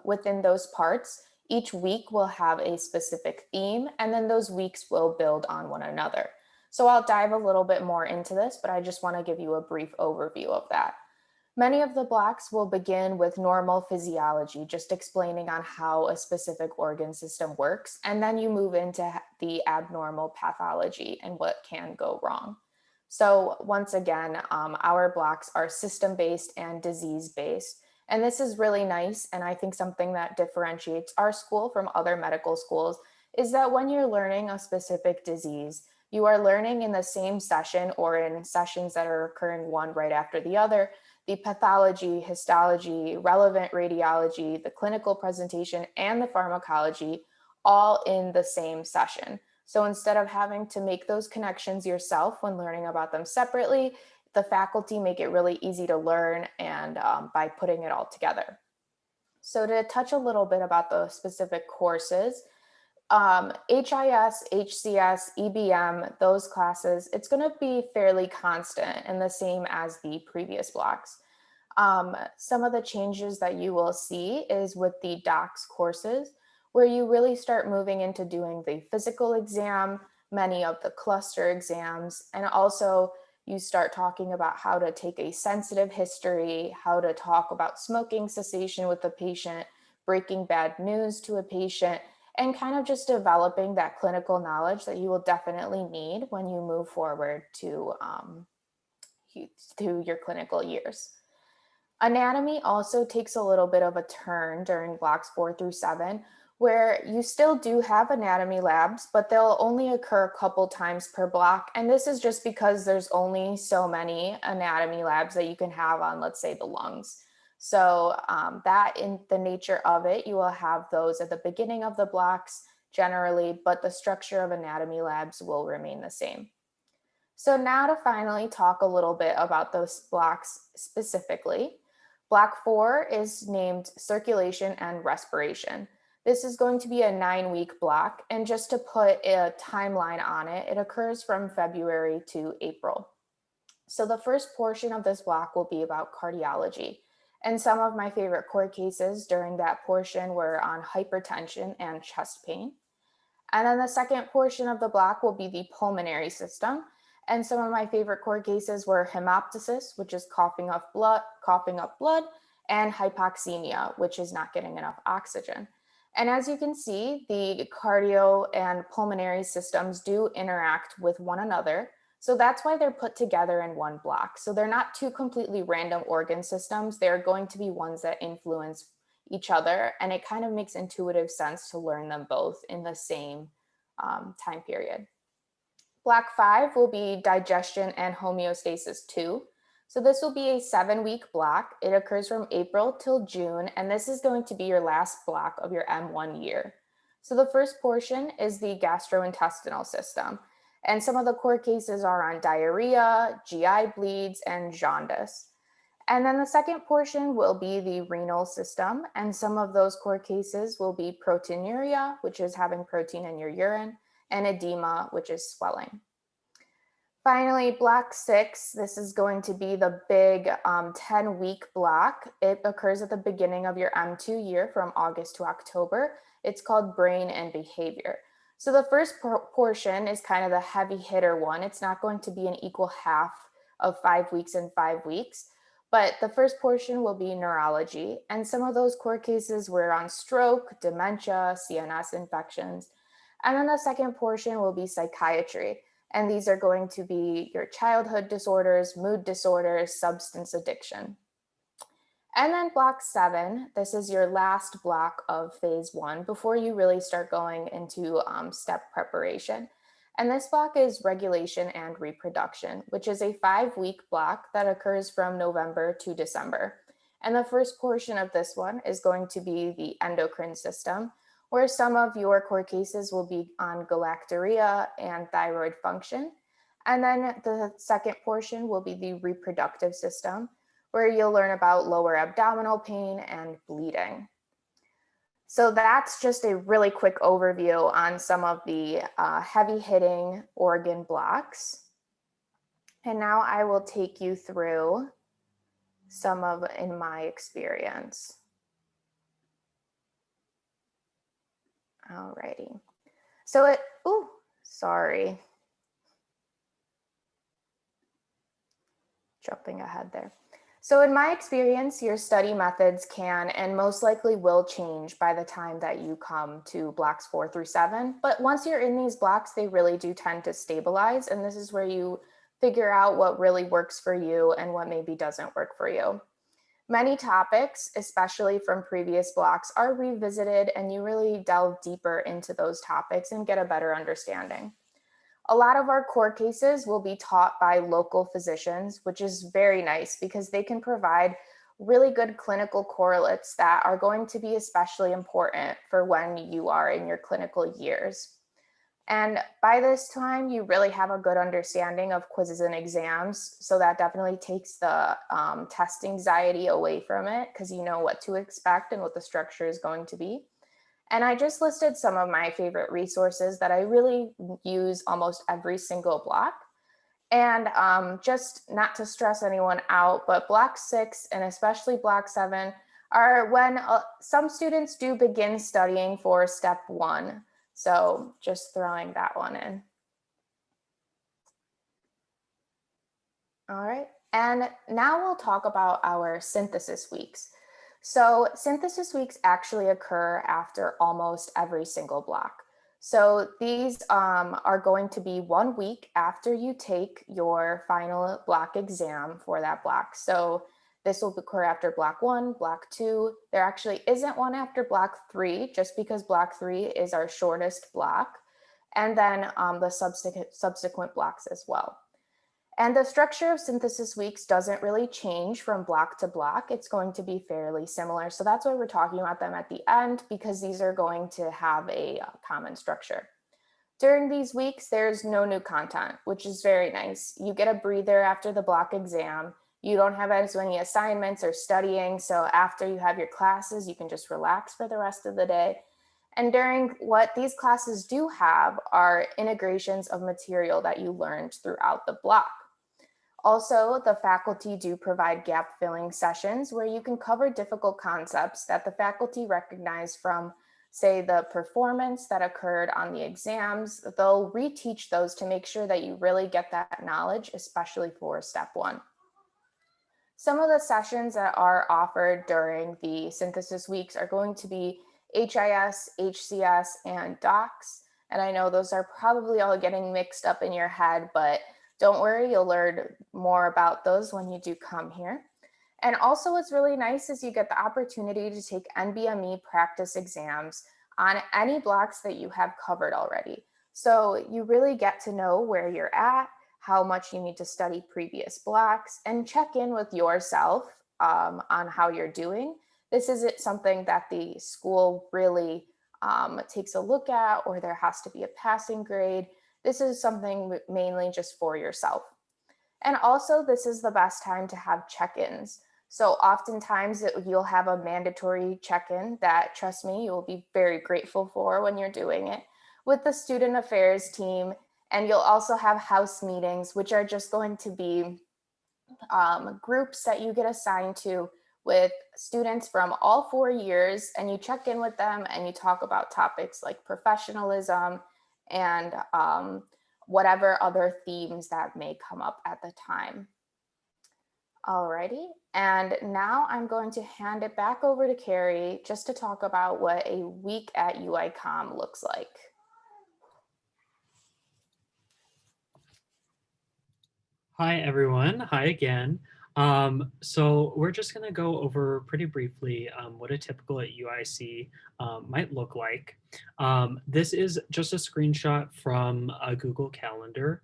Within those parts, each week will have a specific theme, and then those weeks will build on one another. So I'll dive a little bit more into this, but I just want to give you a brief overview of that. Many of the blocks will begin with normal physiology, just explaining on how a specific organ system works, and then you move into the abnormal pathology and what can go wrong. So once again, our blocks are system-based and disease-based, and this is really nice, and I think something that differentiates our school from other medical schools is that when you're learning a specific disease, you are learning in the same session or in sessions that are occurring one right after the other, the pathology, histology, relevant radiology, the clinical presentation, and the pharmacology all in the same session. So instead of having to make those connections yourself when learning about them separately, the faculty make it really easy to learn and by putting it all together. So to touch a little bit about the specific courses, HIS, HCS, EBM, those classes, it's going to be fairly constant and the same as the previous blocks. Some of the changes that you will see is with the docs courses, where you really start moving into doing the physical exam, many of the cluster exams, and also you start talking about how to take a sensitive history, how to talk about smoking cessation with the patient, breaking bad news to a patient, and kind of just developing that clinical knowledge that you will definitely need when you move forward to your clinical years. Anatomy also takes a little bit of a turn during blocks 4 through 7, where you still do have anatomy labs, but they'll only occur a couple times per block. And this is just because there's only so many anatomy labs that you can have on, let's say, the lungs. So that in the nature of it, you will have those at the beginning of the blocks generally, but the structure of anatomy labs will remain the same. So now to finally talk a little bit about those blocks specifically. Block 4 is named circulation and respiration. This is going to be a 9-week block, and just to put a timeline on it, it occurs from February to April. So the first portion of this block will be about cardiology, and some of my favorite core cases during that portion were on hypertension and chest pain. And then the second portion of the block will be the pulmonary system, and some of my favorite core cases were hemoptysis, which is coughing up blood, and hypoxemia, which is not getting enough oxygen. And as you can see, the cardio and pulmonary systems do interact with one another. So that's why they're put together in one block. So they're not two completely random organ systems. They're going to be ones that influence each other. And it kind of makes intuitive sense to learn them both in the same time period. Block 5 will be digestion and homeostasis 2. So this will be a 7-week block. It occurs from April till June, and this is going to be your last block of your M1 year. So the first portion is the gastrointestinal system, and some of the core cases are on diarrhea, GI bleeds, and jaundice. And then the second portion will be the renal system, and some of those core cases will be proteinuria, which is having protein in your urine, and edema, which is swelling. Finally, block 6, this is going to be the big 10-week block. It occurs at the beginning of your M2 year from August to October. It's called brain and behavior. So the first portion is kind of the heavy hitter one. It's not going to be an equal half of 5 weeks and 5 weeks, but the first portion will be neurology. And some of those core cases were on stroke, dementia, CNS infections. And then the second portion will be psychiatry. And these are going to be your childhood disorders, mood disorders, substance addiction. And then block 7, this is your last block of phase 1 before you really start going into step preparation. And this block is regulation and reproduction, which is a 5-week block that occurs from November to December. And the first portion of this one is going to be the endocrine system, where some of your core cases will be on galactorrhea and thyroid function. And then the second portion will be the reproductive system, where you'll learn about lower abdominal pain and bleeding. So that's just a really quick overview on some of the heavy hitting organ blocks. And now I will take you through some of in my experience. Alrighty. So sorry. Jumping ahead there. So in my experience, your study methods can and most likely will change by the time that you come to blocks 4 through 7. But once you're in these blocks, they really do tend to stabilize. And this is where you figure out what really works for you and what maybe doesn't work for you. Many topics, especially from previous blocks, are revisited and you really delve deeper into those topics and get a better understanding. A lot of our core cases will be taught by local physicians, which is very nice because they can provide really good clinical correlates that are going to be especially important for when you are in your clinical years. And by this time, you really have a good understanding of quizzes and exams. So that definitely takes the test anxiety away from it because you know what to expect and what the structure is going to be. And I just listed some of my favorite resources that I really use almost every single block. And just not to stress anyone out, but block 6 and especially block 7 are when some students do begin studying for step 1. So just throwing that one in. All right, and now we'll talk about our synthesis weeks. So synthesis weeks actually occur after almost every single block. So these are going to be 1 week after you take your final block exam for that block. So this will occur after block 1, block 2. There actually isn't one after block 3, just because block 3 is our shortest block. And then the subsequent blocks as well. And the structure of synthesis weeks doesn't really change from block to block. It's going to be fairly similar. So that's why we're talking about them at the end, because these are going to have a common structure. During these weeks, there's no new content, which is very nice. You get a breather after the block exam. You don't have as many assignments or studying. So after you have your classes, you can just relax for the rest of the day. And during what these classes do have are integrations of material that you learned throughout the block. Also, the faculty do provide gap filling sessions where you can cover difficult concepts that the faculty recognize from, say, the performance that occurred on the exams. They'll reteach those to make sure that you really get that knowledge, especially for step 1. Some of the sessions that are offered during the synthesis weeks are going to be HIS, HCS, and docs. And I know those are probably all getting mixed up in your head, but don't worry, you'll learn more about those when you do come here. And also what's really nice is you get the opportunity to take NBME practice exams on any blocks that you have covered already. So you really get to know where you're at, how much you need to study previous blocks, and check in with yourself on how you're doing. This isn't something that the school really takes a look at, or there has to be a passing grade. This is something mainly just for yourself. And also, this is the best time to have check-ins. So oftentimes you'll have a mandatory check-in that, trust me, you will be very grateful for when you're doing it with the student affairs team. And you'll also have house meetings, which are just going to be groups that you get assigned to with students from all 4 years, and you check in with them and you talk about topics like professionalism and whatever other themes that may come up at the time. Alrighty, and now I'm going to hand it back over to Carrie just to talk about what a week at UICOM looks like. Hi, everyone. Hi again. So we're just going to go over pretty briefly what a typical at UIC might look like. This is just a screenshot from a Google Calendar.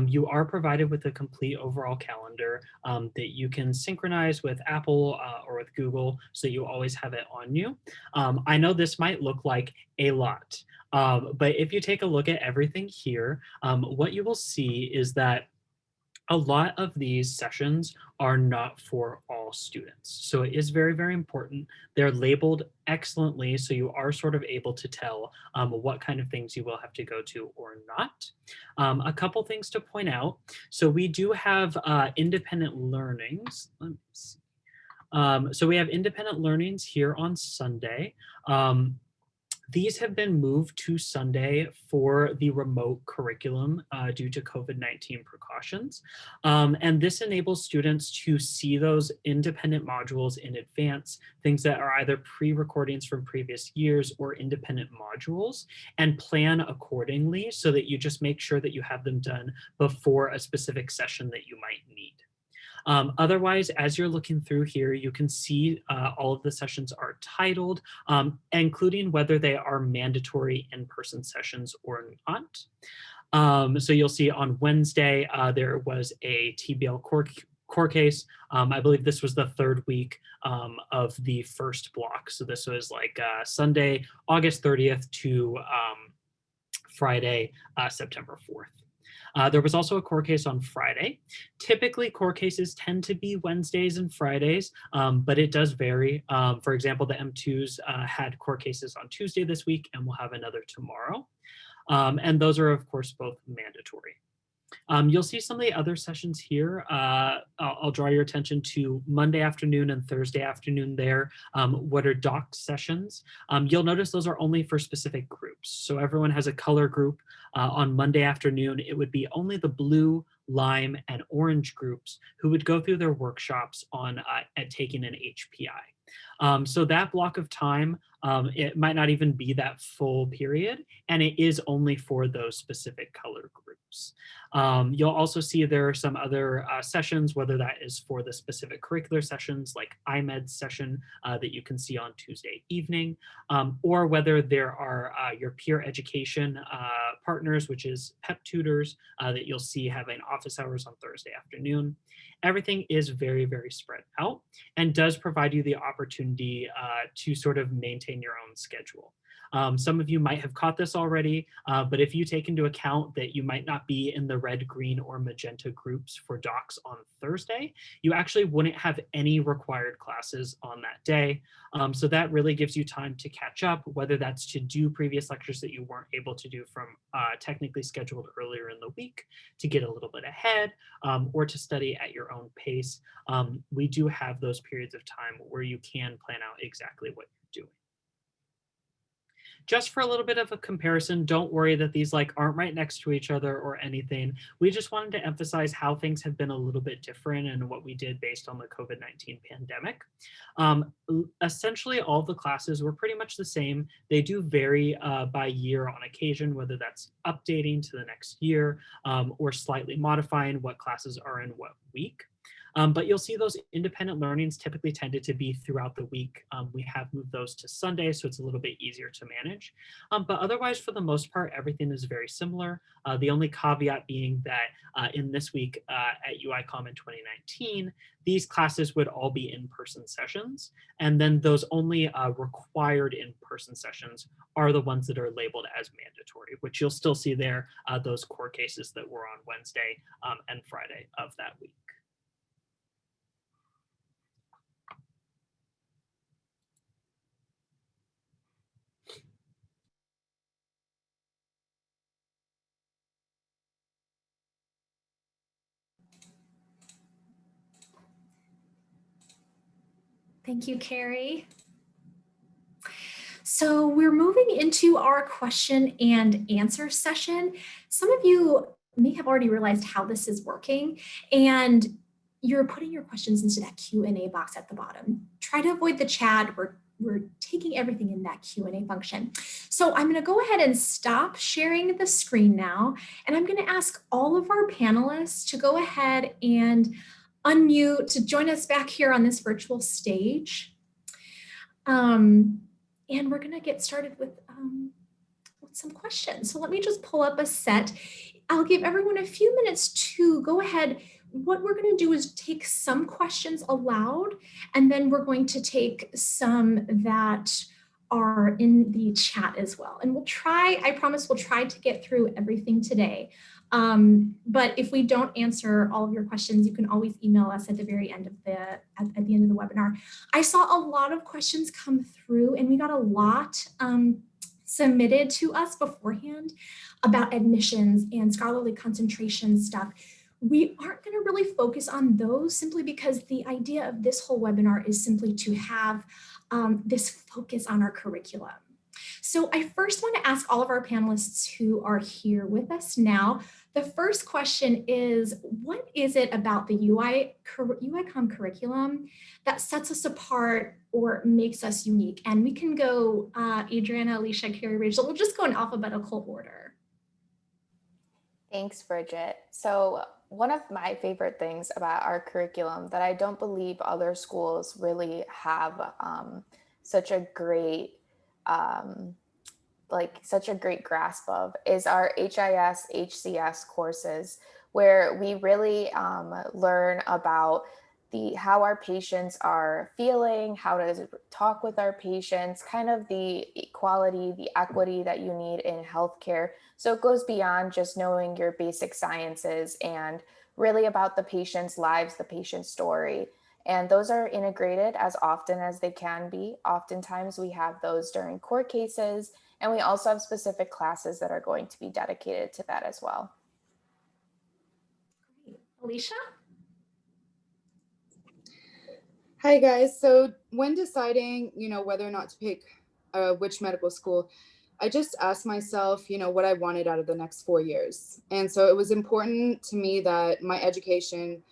You are provided with a complete overall calendar that you can synchronize with Apple or with Google, so you always have it on you. I know this might look like a lot, but if you take a look at everything here, what you will see is that a lot of these sessions are not for all students. So it is very, very important. They're labeled excellently, so you are sort of able to tell what kind of things you will have to go to or not. A couple things to point out. So we do have independent learnings. Let me see. So we have independent learnings here on Sunday. These have been moved to Sunday for the remote curriculum due to COVID-19 precautions. And this enables students to see those independent modules in advance, things that are either pre-recordings from previous years or independent modules, and plan accordingly so that you just make sure that you have them done before a specific session that you might need. Otherwise, as you're looking through here, you can see all of the sessions are titled, including whether they are mandatory in-person sessions or not. So you'll see on Wednesday, there was a TBL core case. I believe this was the third week of the first block. So this was like Sunday, August 30th to Friday, September 4th. There was also a core case on Friday. Typically, core cases tend to be Wednesdays and Fridays, but it does vary. For example, the M2s had core cases on Tuesday this week, and we'll have another tomorrow. And those are, of course, both mandatory. You'll see some of the other sessions here. I'll draw your attention to Monday afternoon and Thursday afternoon there. What are docked sessions? You'll notice those are only for specific groups. So everyone has a color group. On Monday afternoon, it would be only the blue, lime, and orange groups who would go through their workshops on at taking an HPI. So that block of time, it might not even be that full period, and it is only for those specific color groups. You'll also see there are some other sessions, whether that is for the specific curricular sessions like IMED session that you can see on Tuesday evening, or whether there are your peer education partners, which is PEP tutors that you'll see having office hours on Thursday afternoon. Everything is very, very spread out and does provide you the opportunity to sort of maintain your own schedule. Some of you might have caught this already, but if you take into account that you might not be in the red, green, or magenta groups for docs on Thursday, you actually wouldn't have any required classes on that day. So that really gives you time to catch up, whether that's to do previous lectures that you weren't able to do from technically scheduled earlier in the week to get a little bit ahead, or to study at your own pace. We do have those periods of time where you can plan out exactly what you're doing. Just for a little bit of a comparison, don't worry that these like aren't right next to each other or anything. We just wanted to emphasize how things have been a little bit different and what we did based on the COVID-19 pandemic. Essentially, all the classes were pretty much the same. They do vary by year on occasion, whether that's updating to the next year or slightly modifying what classes are in what week. But you'll see those independent learnings typically tended to be throughout the week. We have moved those to Sunday, so it's a little bit easier to manage. But otherwise, for the most part, everything is very similar. The only caveat being that in this week at UICOM in 2019, these classes would all be in-person sessions. And then those only required in-person sessions are the ones that are labeled as mandatory, which you'll still see there, those core cases that were on Wednesday and Friday of that week. Thank you, Carrie. So we're moving into our question and answer session. Some of you may have already realized how this is working, and you're putting your questions into that Q&A box at the bottom. Try to avoid the chat. We're taking everything in that Q&A function. So I'm going to go ahead and stop sharing the screen now, and I'm going to ask all of our panelists to go ahead and unmute to join us back here on this virtual stage. And we're gonna get started with some questions. So let me just pull up a set. I'll give everyone a few minutes to go ahead. What we're going to do is take some questions aloud, and then we're going to take some that are in the chat as well. And we'll try, I promise we'll try to get through everything today. But if we don't answer all of your questions, you can always email us at the very end of at the end of the webinar. I saw a lot of questions come through, and we got a lot submitted to us beforehand about admissions and scholarly concentration stuff. We aren't going to really focus on those simply because the idea of this whole webinar is simply to have this focus on our curriculum. So I first want to ask all of our panelists who are here with us now. The first question is, what is it about the UICOM curriculum that sets us apart or makes us unique? And we can go Adriana, Alicia, Carrie, Rachel. We'll just go in alphabetical order. Thanks, Bridget. So one of my favorite things about our curriculum that I don't believe other schools really have such a great grasp of is our HIS, HCS courses, where we really learn about how our patients are feeling, how to talk with our patients, kind of the equality, the equity that you need in healthcare. So it goes beyond just knowing your basic sciences and really about the patient's lives, the patient's story. And those are integrated as often as they can be. Oftentimes we have those during court cases, and we also have specific classes that are going to be dedicated to that as well. Great. Alicia? Hi guys. So when deciding, whether or not to pick which medical school, I just asked myself, what I wanted out of the next 4 years. And so it was important to me that my education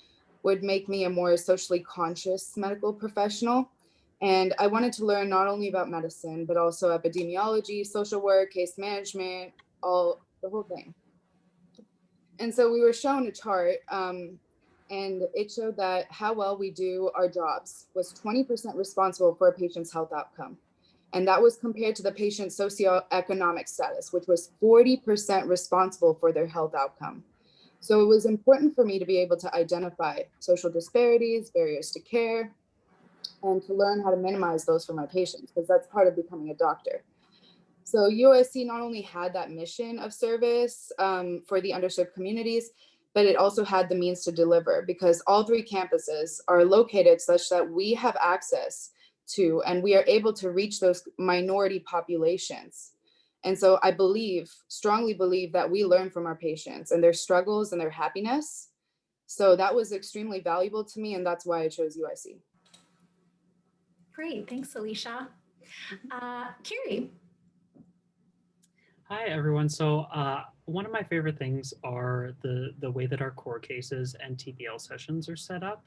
would make me a more socially conscious medical professional. And I wanted to learn not only about medicine, but also epidemiology, social work, case management, the whole thing. And so we were shown a chart, and it showed that how well we do our jobs was 20% responsible for a patient's health outcome. And that was compared to the patient's socioeconomic status, which was 40% responsible for their health outcome. So it was important for me to be able to identify social disparities, barriers to care, and to learn how to minimize those for my patients, because that's part of becoming a doctor. So UIC not only had that mission of service for the underserved communities, but it also had the means to deliver, because all 3 campuses are located such that we have access to, and we are able to reach those minority populations. And so I strongly believe that we learn from our patients and their struggles and their happiness. So that was extremely valuable to me, and that's why I chose UIC. Great, thanks, Alicia. Carrie. Hi, everyone. So one of my favorite things are the way that our core cases and TPL sessions are set up,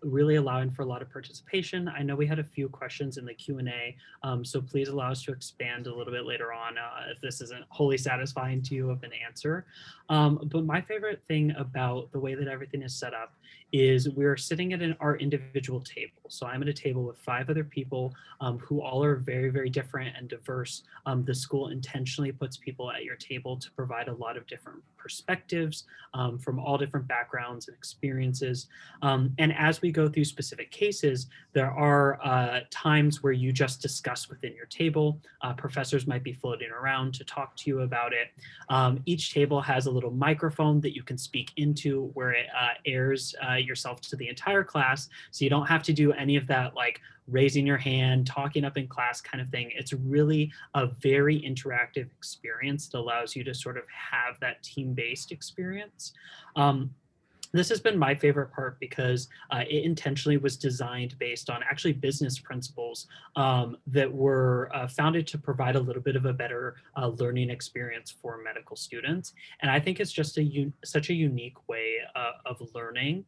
really allowing for a lot of participation. I know we had a few questions in the Q&A, so please allow us to expand a little bit later on if this isn't wholly satisfying to you of an answer. But my favorite thing about the way that everything is set up is we're sitting at our individual table. So I'm at a table with 5 other people who all are very, very different and diverse. The school intentionally puts people at your table to provide a lot of different perspectives from all different backgrounds and experiences. And as we go through specific cases, there are times where you just discuss within your table. Professors might be floating around to talk to you about it. Each table has a little microphone that you can speak into where it airs yourself to the entire class. So you don't have to do any of that like raising your hand, talking up in class kind of thing. It's really a very interactive experience that allows you to sort of have that team-based experience. This has been my favorite part because it intentionally was designed based on actually business principles that were founded to provide a little bit of a better learning experience for medical students. And I think it's just such a unique way of learning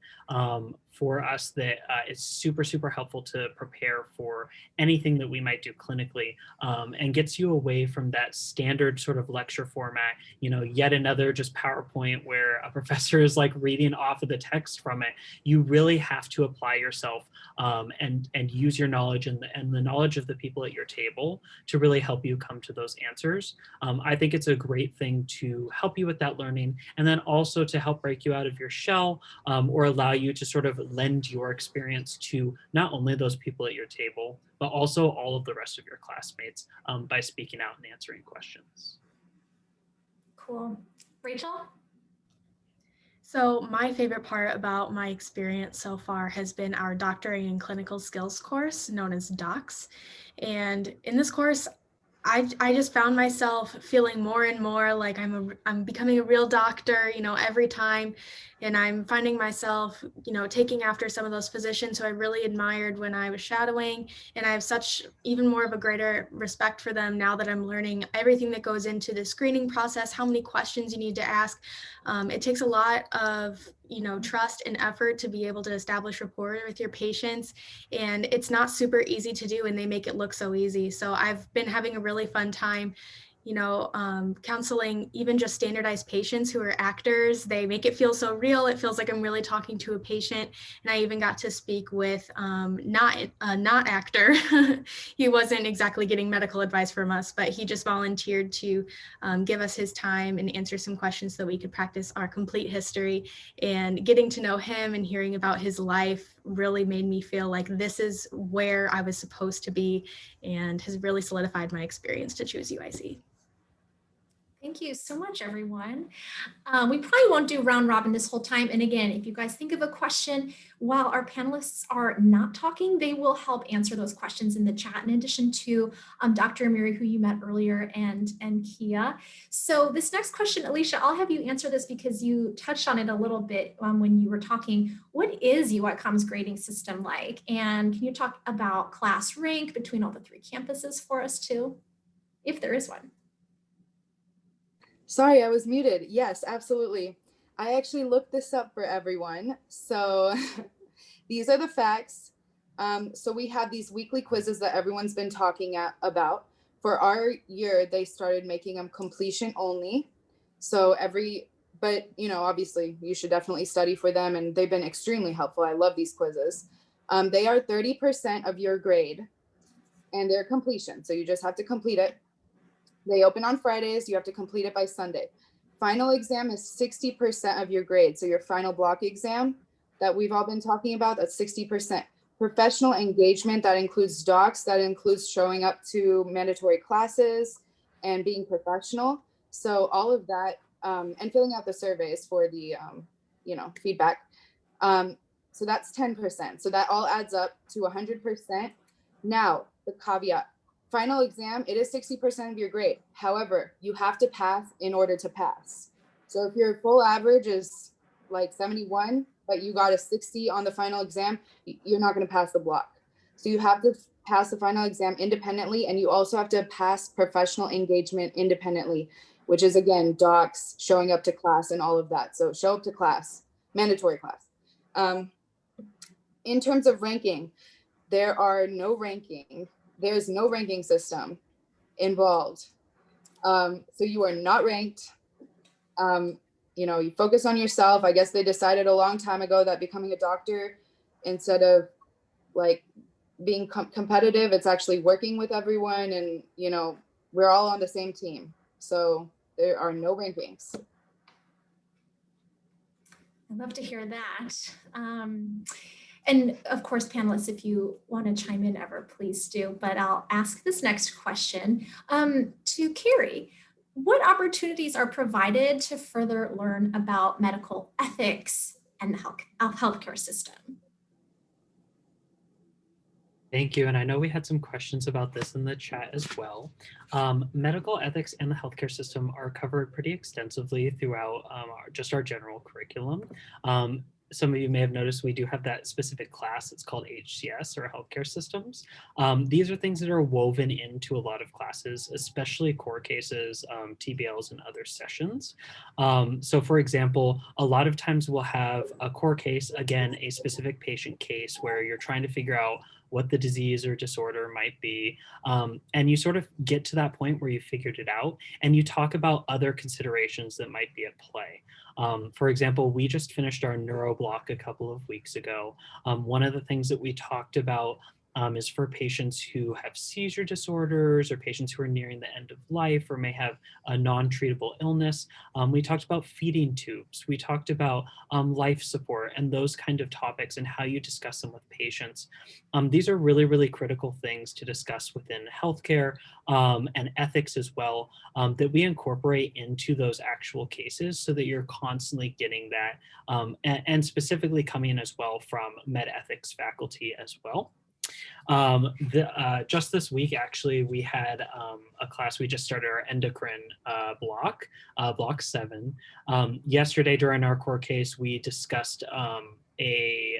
for us that is super, super helpful to prepare for anything that we might do clinically, and gets you away from that standard sort of lecture format, yet another just PowerPoint where a professor is like reading off of the text from it. You really have to apply yourself and use your knowledge and the knowledge of the people at your table to really help you come to those answers. I think it's a great thing to help you with that learning, and then also to help break you out of your shell, or allow you to sort of lend your experience to not only those people at your table, but also all of the rest of your classmates by speaking out and answering questions. Cool. Rachel? So my favorite part about my experience so far has been our Doctoring in Clinical Skills course, known as DOCS. And in this course, I just found myself feeling more and more like I'm becoming a real doctor, every time. And I'm finding myself, taking after some of those physicians who I really admired when I was shadowing. And I have such even more of a greater respect for them now that I'm learning everything that goes into the screening process, how many questions you need to ask. It takes a lot of, trust and effort to be able to establish rapport with your patients. And it's not super easy to do, and they make it look so easy. So I've been having a really fun time, counseling even just standardized patients who are actors. They make it feel so real. It feels like I'm really talking to a patient. And I even got to speak with not actor. He wasn't exactly getting medical advice from us, but he just volunteered to give us his time and answer some questions so we could practice our complete history. And getting to know him and hearing about his life really made me feel like this is where I was supposed to be, and has really solidified my experience to choose UIC. Thank you so much, everyone. We probably won't do round robin this whole time. And again, if you guys think of a question while our panelists are not talking, they will help answer those questions in the chat, in addition to Dr. Amiri, who you met earlier, and Kia. So this next question, Alicia, I'll have you answer this because you touched on it a little bit when you were talking. What is UICOM's grading system like? And can you talk about class rank between all the 3 campuses for us too, if there is one? Sorry, I was muted. Yes, absolutely. I actually looked this up for everyone. So these are the facts. So we have these weekly quizzes that everyone's been talking about. For our year, they started making them completion only. So but obviously you should definitely study for them, and they've been extremely helpful. I love these quizzes. They are 30% of your grade, and they're completion. So you just have to complete it. They open on Fridays. You have to complete it by Sunday. Final exam is 60% of your grade. So your final block exam that we've all been talking about, that's 60%. Professional engagement, that includes docs, that includes showing up to mandatory classes and being professional. So all of that, and filling out the surveys for the, feedback. So that's 10%. So that all adds up to 100%. Now, the caveat. Final exam, it is 60% of your grade. However, you have to pass in order to pass. So if your full average is like 71, but you got a 60 on the final exam, you're not going to pass the block. So you have to pass the final exam independently, and you also have to pass professional engagement independently, which is, again, docs, showing up to class, and all of that. So show up to class, mandatory class. In terms of ranking, there's no ranking system involved. So you are not ranked. You focus on yourself. I guess they decided a long time ago that becoming a doctor, instead of like being competitive, it's actually working with everyone, and we're all on the same team. So there are no rankings. I'd love to hear that. And of course, panelists, if you want to chime in ever, please do. But I'll ask this next question to Carrie. What opportunities are provided to further learn about medical ethics and the healthcare system? Thank you. And I know we had some questions about this in the chat as well. Medical ethics and the healthcare system are covered pretty extensively throughout just our general curriculum. some of you may have noticed we do have that specific class. It's called HCS, or Healthcare Systems. These are things that are woven into a lot of classes, especially core cases, TBLs, and other sessions. So for example, a lot of times we'll have a core case, again, a specific patient case where you're trying to figure out what the disease or disorder might be. And you sort of get to that point where you figured it out and you talk about other considerations that might be at play. For example, we just finished our neuro block a couple of weeks ago. One of the things that we talked about is for patients who have seizure disorders or patients who are nearing the end of life or may have a non-treatable illness. We talked about feeding tubes. We talked about life support and those kind of topics and how you discuss them with patients. These are really, really critical things to discuss within healthcare and ethics as well, that we incorporate into those actual cases so that you're constantly getting that, and specifically coming in as well from med ethics faculty as well. Just this week, actually, we had a class, we just started our endocrine block, block 7. Yesterday during our core case, we discussed a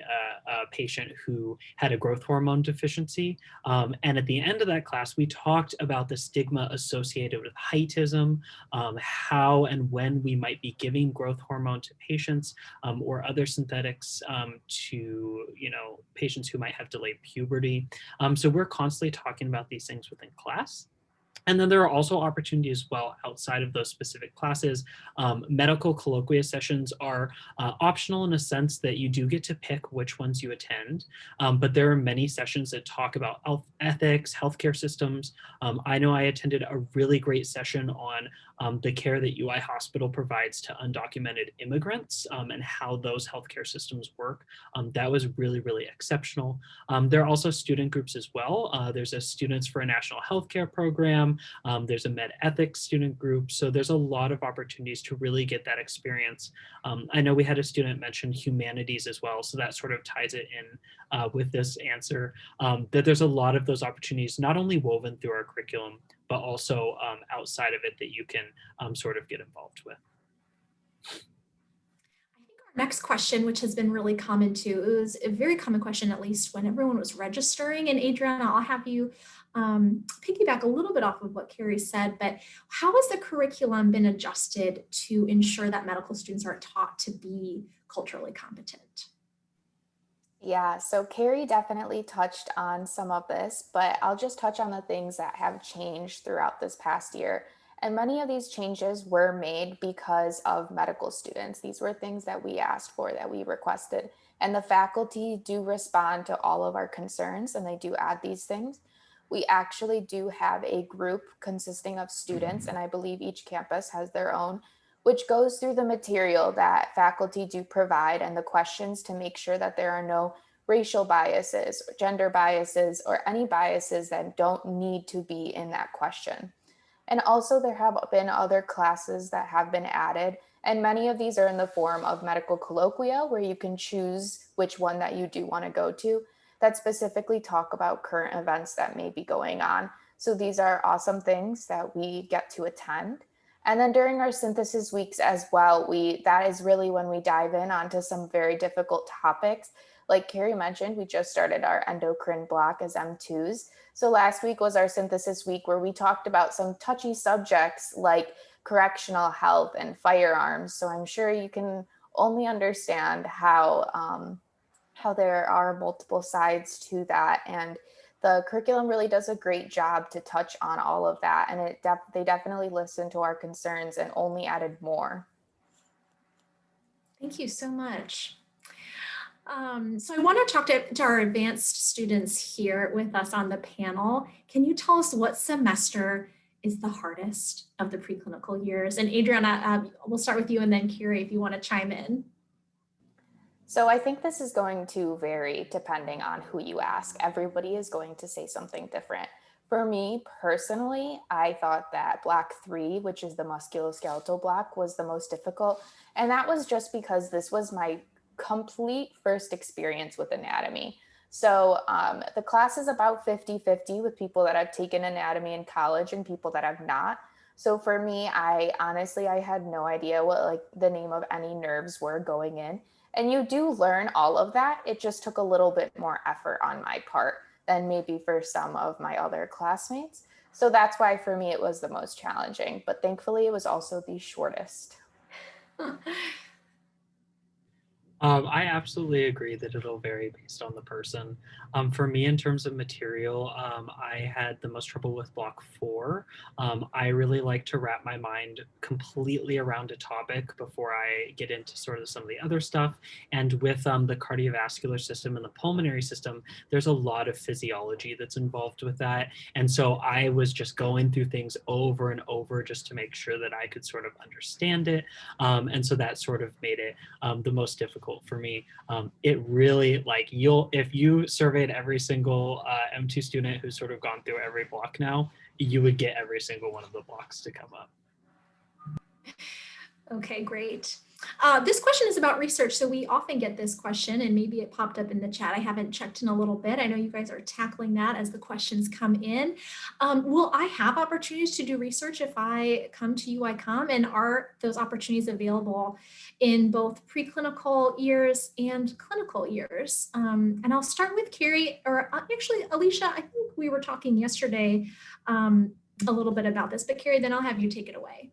patient who had a growth hormone deficiency. And at the end of that class, we talked about the stigma associated with heightism, how and when we might be giving growth hormone to patients or other synthetics to, patients who might have delayed puberty. So we're constantly talking about these things within class. And then there are also opportunities as well outside of those specific classes. Medical colloquia sessions are optional in a sense that you do get to pick which ones you attend, but there are many sessions that talk about health ethics, healthcare systems. I know I attended a really great session on the care that UI Hospital provides to undocumented immigrants and how those healthcare systems work. That was really, really exceptional. There are also student groups as well. There's a Students for a National Healthcare Program. There's a med ethics student group. So there's a lot of opportunities to really get that experience. I know we had a student mention humanities as well. So that sort of ties it in with this answer, that there's a lot of those opportunities, not only woven through our curriculum, but also outside of it that you can sort of get involved with. Next question, which has been really common too, it was a very common question, at least when everyone was registering. And Adriana, I'll have you piggyback a little bit off of what Carrie said, but how has the curriculum been adjusted to ensure that medical students are taught to be culturally competent? Yeah, so Carrie definitely touched on some of this, but I'll just touch on the things that have changed throughout this past year. And many of these changes were made because of medical students. These were things that we asked for, that we requested. And the faculty do respond to all of our concerns and they do add these things. We actually do have a group consisting of students, and I believe each campus has their own, which goes through the material that faculty do provide and the questions to make sure that there are no racial biases, or gender biases, or any biases that don't need to be in that question. And also there have been other classes that have been added, and many of these are in the form of medical colloquia where you can choose which one that you do want to go to that specifically talk about current events that may be going on. So these are awesome things that we get to attend. And then during our synthesis weeks as well, that is really when we dive in onto some very difficult topics. Like Carrie mentioned, we just started our endocrine block as M2s. So last week was our synthesis week where we talked about some touchy subjects like correctional health and firearms. So I'm sure you can only understand how there are multiple sides to that. And the curriculum really does a great job to touch on all of that. And they definitely listened to our concerns and only added more. Thank you so much. So I want to talk to our advanced students here with us on the panel. Can you tell us what semester is the hardest of the preclinical years? And Adriana, we'll start with you and then Carrie, if you want to chime in. So I think this is going to vary depending on who you ask. Everybody is going to say something different. For me personally, I thought that block 3, which is the musculoskeletal block, was the most difficult. And that was just because this was my complete first experience with anatomy. So the class is about 50-50 with people that have taken anatomy in college and people that have not. So for me, I had no idea what like the name of any nerves were going in. And you do learn all of that. It just took a little bit more effort on my part than maybe for some of my other classmates. So that's why for me it was the most challenging, but thankfully it was also the shortest. I absolutely agree that it'll vary based on the person. For me, in terms of material, I had the most trouble with block 4. I really like to wrap my mind completely around a topic before I get into sort of some of the other stuff. And with the cardiovascular system and the pulmonary system, there's a lot of physiology that's involved with that. And so I was just going through things over and over just to make sure that I could sort of understand it. And so that sort of made it the most difficult for me. It really like if you surveyed every single M2 student who's sort of gone through every block now, you would get every single one of the blocks to come up. Okay, great. This question is about research. So we often get this question, and maybe it popped up in the chat. I haven't checked in a little bit. I know you guys are tackling that as the questions come in. Will I have opportunities to do research if I come to UICOM? And are those opportunities available in both preclinical years and clinical years? And I'll start with Carrie, or actually, Alicia, I think we were talking yesterday a little bit about this, but Carrie, then I'll have you take it away.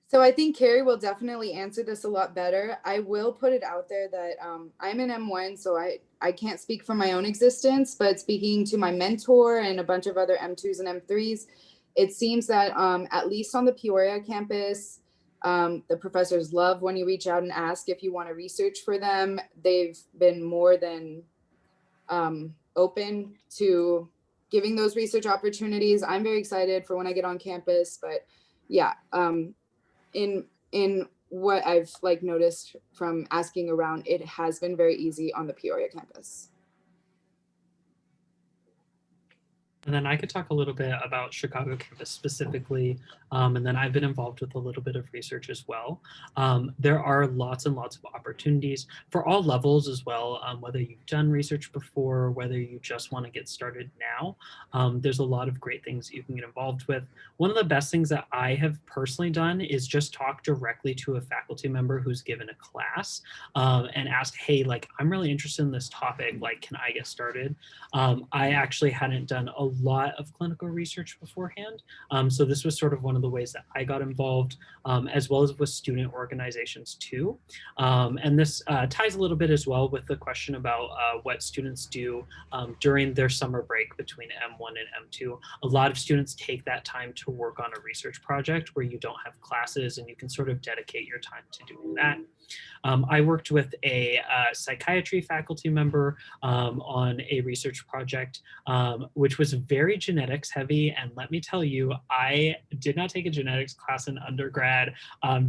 So I think Carrie will definitely answer this a lot better. I will put it out there that I'm an M1, so I can't speak for my own existence, but speaking to my mentor and a bunch of other M2s and M3s, it seems that at least on the Peoria campus, the professors love when you reach out and ask if you want to research for them. They've been more than open to giving those research opportunities. I'm very excited for when I get on campus, but yeah. In what I've like noticed from asking around, it has been very easy on the Peoria campus. And then I could talk a little bit about Chicago campus specifically, and then I've been involved with a little bit of research as well. There are lots and lots of opportunities for all levels as well, whether you've done research before, whether you just want to get started now. There's a lot of great things that you can get involved with. One of the best things that I have personally done is just talk directly to a faculty member who's given a class and asked, hey, like, I'm really interested in this topic, like, can I get started? I actually hadn't done a lot of clinical research beforehand. So this was sort of one of the ways that I got involved, as well as with student organizations too. And this ties a little bit as well with the question about what students do during their summer break between M1 and M2. A lot of students take that time to work on a research project where you don't have classes and you can sort of dedicate your time to doing that. I worked with a psychiatry faculty member on a research project, which was very genetics heavy. And let me tell you, I did not take a genetics class in undergrad,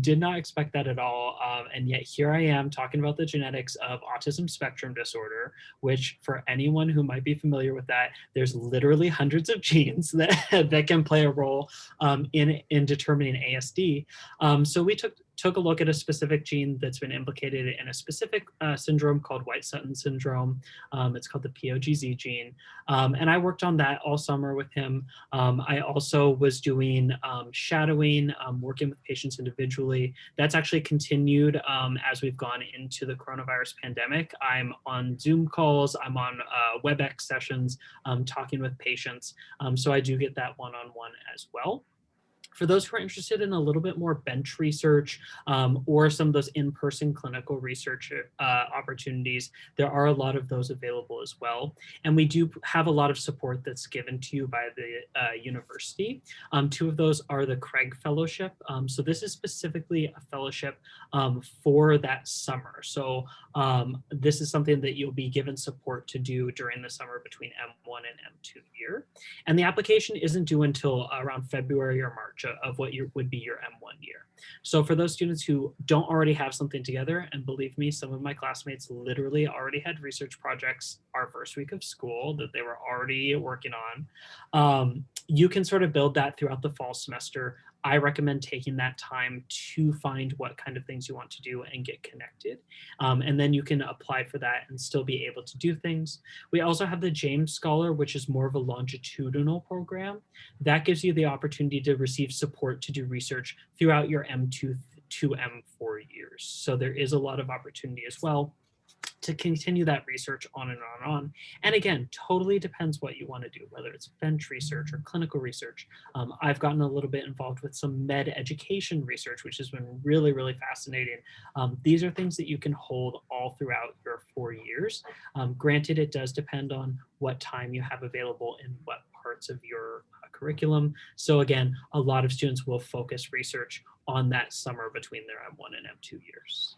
did not expect that at all. And yet here I am talking about the genetics of autism spectrum disorder, which for anyone who might be familiar with that, there's literally hundreds of genes that can play a role in determining ASD. So we took a look at a specific gene that's been implicated in a specific syndrome called White-Sutton syndrome. It's called the POGZ gene. And I worked on that all summer with him. I also was doing shadowing, working with patients individually. That's actually continued as we've gone into the coronavirus pandemic. I'm on Zoom calls, I'm on WebEx sessions, talking with patients. So I do get that one-on-one as well. For those who are interested in a little bit more bench research or some of those in-person clinical research opportunities, there are a lot of those available as well. And we do have a lot of support that's given to you by the university. Two of those are the Craig Fellowship. So this is specifically a fellowship for that summer. So this is something that you'll be given support to do during the summer between M1 and M2 year. And the application isn't due until around February or March of what would be your M1 year. So for those students who don't already have something together, and believe me, some of my classmates literally already had research projects our first week of school that they were already working on, you can sort of build that throughout the fall semester. I recommend taking that time to find what kind of things you want to do and get connected. And then you can apply for that and still be able to do things. We also have the James Scholar, which is more of a longitudinal program. That gives you the opportunity to receive support to do research throughout your M2 to M4 years. So there is a lot of opportunity as well to continue that research on and on and on. And again, totally depends what you want to do, whether it's bench research or clinical research. I've gotten a little bit involved with some med education research, which has been really, really fascinating. These are things that you can hold all throughout your 4 years. Granted, it does depend on what time you have available in what parts of your curriculum. So again, a lot of students will focus research on that summer between their M1 and M2 years.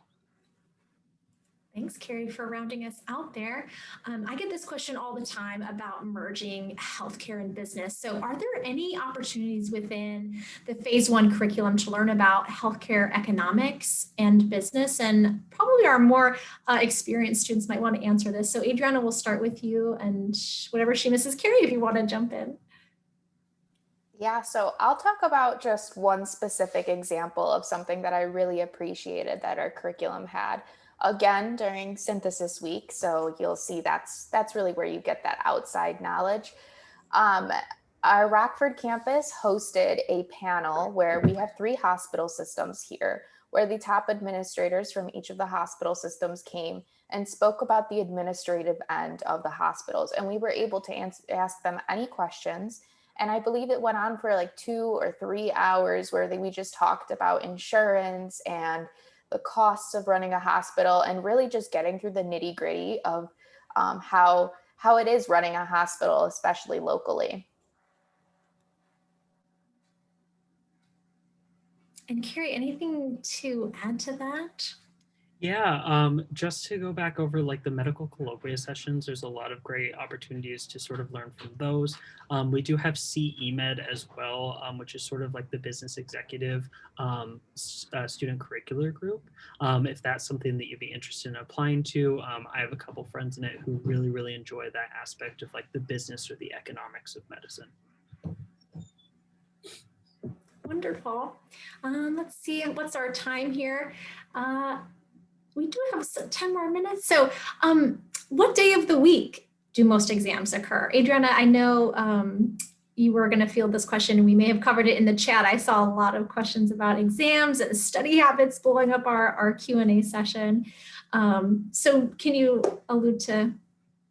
Thanks, Carrie, for rounding us out there. I get this question all the time about merging healthcare and business. So are there any opportunities within the phase 1 curriculum to learn about healthcare economics and business? And probably our more experienced students might want to answer this. So Adriana, we'll start with you, and whatever she misses, Carrie, if you want to jump in. Yeah, so I'll talk about just one specific example of something that I really appreciated that our curriculum had. Again, during synthesis week, so you'll see that's really where you get that outside knowledge. Um, our Rockford campus hosted a panel where we have 3 hospital systems here, where the top administrators from each of the hospital systems came and spoke about the administrative end of the hospitals. And we were able to ask them any questions. And I believe it went on for like 2 or 3 hours where we just talked about insurance and the costs of running a hospital and really just getting through the nitty gritty of how it is running a hospital, especially locally. And Carrie, anything to add to that? Yeah, just to go back over like the medical colloquia sessions, there's a lot of great opportunities to sort of learn from those. We do have CEMED as well, which is sort of like the business executive student curricular group. If that's something that you'd be interested in applying to, I have a couple friends in it who really, really enjoy that aspect of like the business or the economics of medicine. Wonderful. Let's see, what's our time here? We do have 10 more minutes. So what day of the week do most exams occur? Adriana, I know you were going to field this question and we may have covered it in the chat. I saw a lot of questions about exams and study habits blowing up our Q&A session. So can you allude to,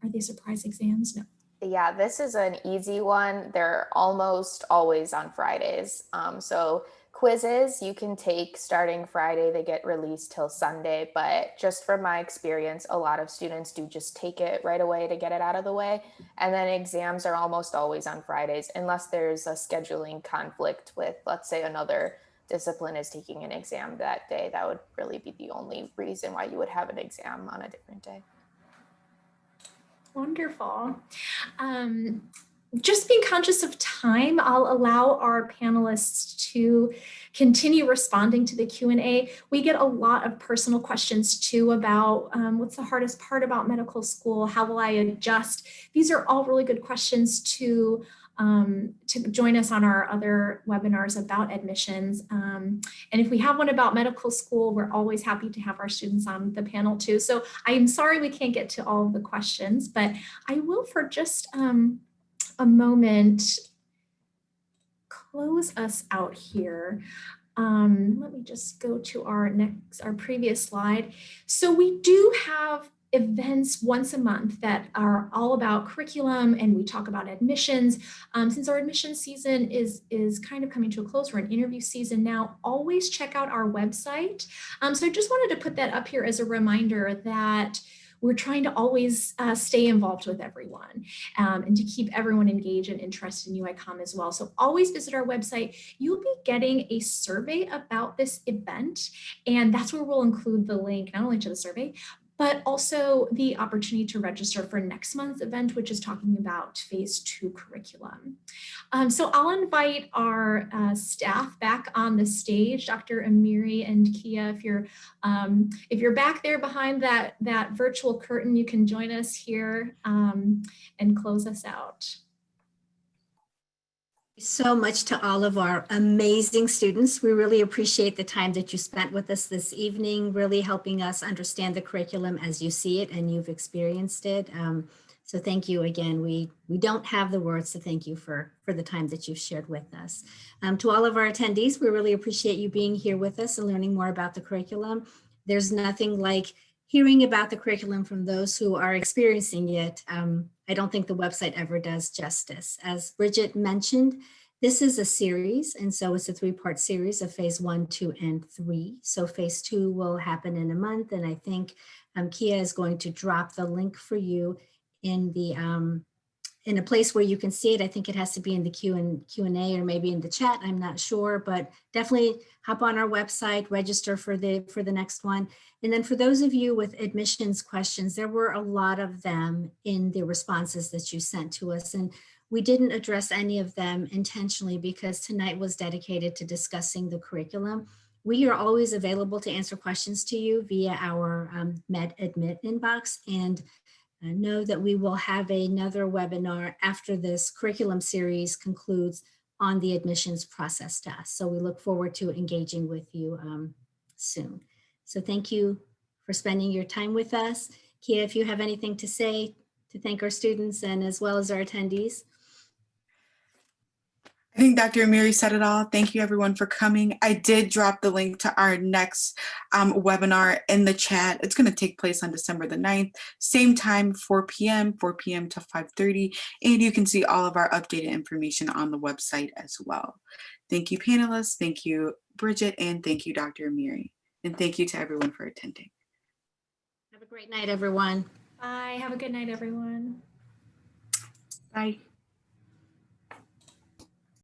are they surprise exams? No. Yeah, this is an easy one. They're almost always on Fridays. So quizzes you can take starting Friday, they get released till Sunday. But just from my experience, a lot of students do just take it right away to get it out of the way. And then exams are almost always on Fridays, unless there's a scheduling conflict with, let's say, another discipline is taking an exam that day. That would really be the only reason why you would have an exam on a different day. Wonderful. Just being conscious of time, I'll allow our panelists to continue responding to the Q&A. We get a lot of personal questions too about what's the hardest part about medical school? How will I adjust? These are all really good questions to join us on our other webinars about admissions. And if we have one about medical school, we're always happy to have our students on the panel too. So I'm sorry we can't get to all of the questions, but I will for just a moment close us out here. Let me just go to our previous slide. So we do have events once a month that are all about curriculum, and we talk about admissions. Since our admission season is kind of coming to a close, we're in interview season now, always check out our website. So I just wanted to put that up here as a reminder that we're trying to always stay involved with everyone and to keep everyone engaged and interested in UICOM as well. So always visit our website. You'll be getting a survey about this event, and that's where we'll include the link, not only to the survey, but also the opportunity to register for next month's event, which is talking about phase 2 curriculum. So I'll invite our staff back on the stage, Dr. Amiri and Kia. If you're back there behind that virtual curtain, you can join us here and close us out. So much to all of our amazing students. We really appreciate the time that you spent with us this evening, really helping us understand the curriculum as you see it and you've experienced it. So thank you again. We don't have the words to thank you for the time that you've shared with us. To all of our attendees, we really appreciate you being here with us and learning more about the curriculum. There's nothing like hearing about the curriculum from those who are experiencing it. I don't think the website ever does justice. As Bridget mentioned, this is a series, and so it's a 3-part series of phase 1, 2, and 3. So phase 2 will happen in a month, and I think Kia is going to drop the link for you in the in a place where you can see it. I think it has to be in the Q&A or maybe in the chat. I'm not sure, but definitely hop on our website, register for the next one. And then for those of you with admissions questions, there were a lot of them in the responses that you sent to us. And we didn't address any of them intentionally because tonight was dedicated to discussing the curriculum. We are always available to answer questions to you via our MedAdmit inbox, and know that we will have another webinar after this curriculum series concludes on the admissions process to us. So we look forward to engaging with you soon. So thank you for spending your time with us. Kia, if you have anything to say to thank our students and as well as our attendees. I think Dr. Amiri said it all. Thank you everyone for coming. I did drop the link to our next webinar in the chat. It's going to take place on December the 9th, same time, 4 p.m. to 5:30. And you can see all of our updated information on the website as well. Thank you, panelists. Thank you, Bridget. And thank you, Dr. Amiri. And thank you to everyone for attending. Have a great night, everyone. Bye. Have a good night, everyone. Bye.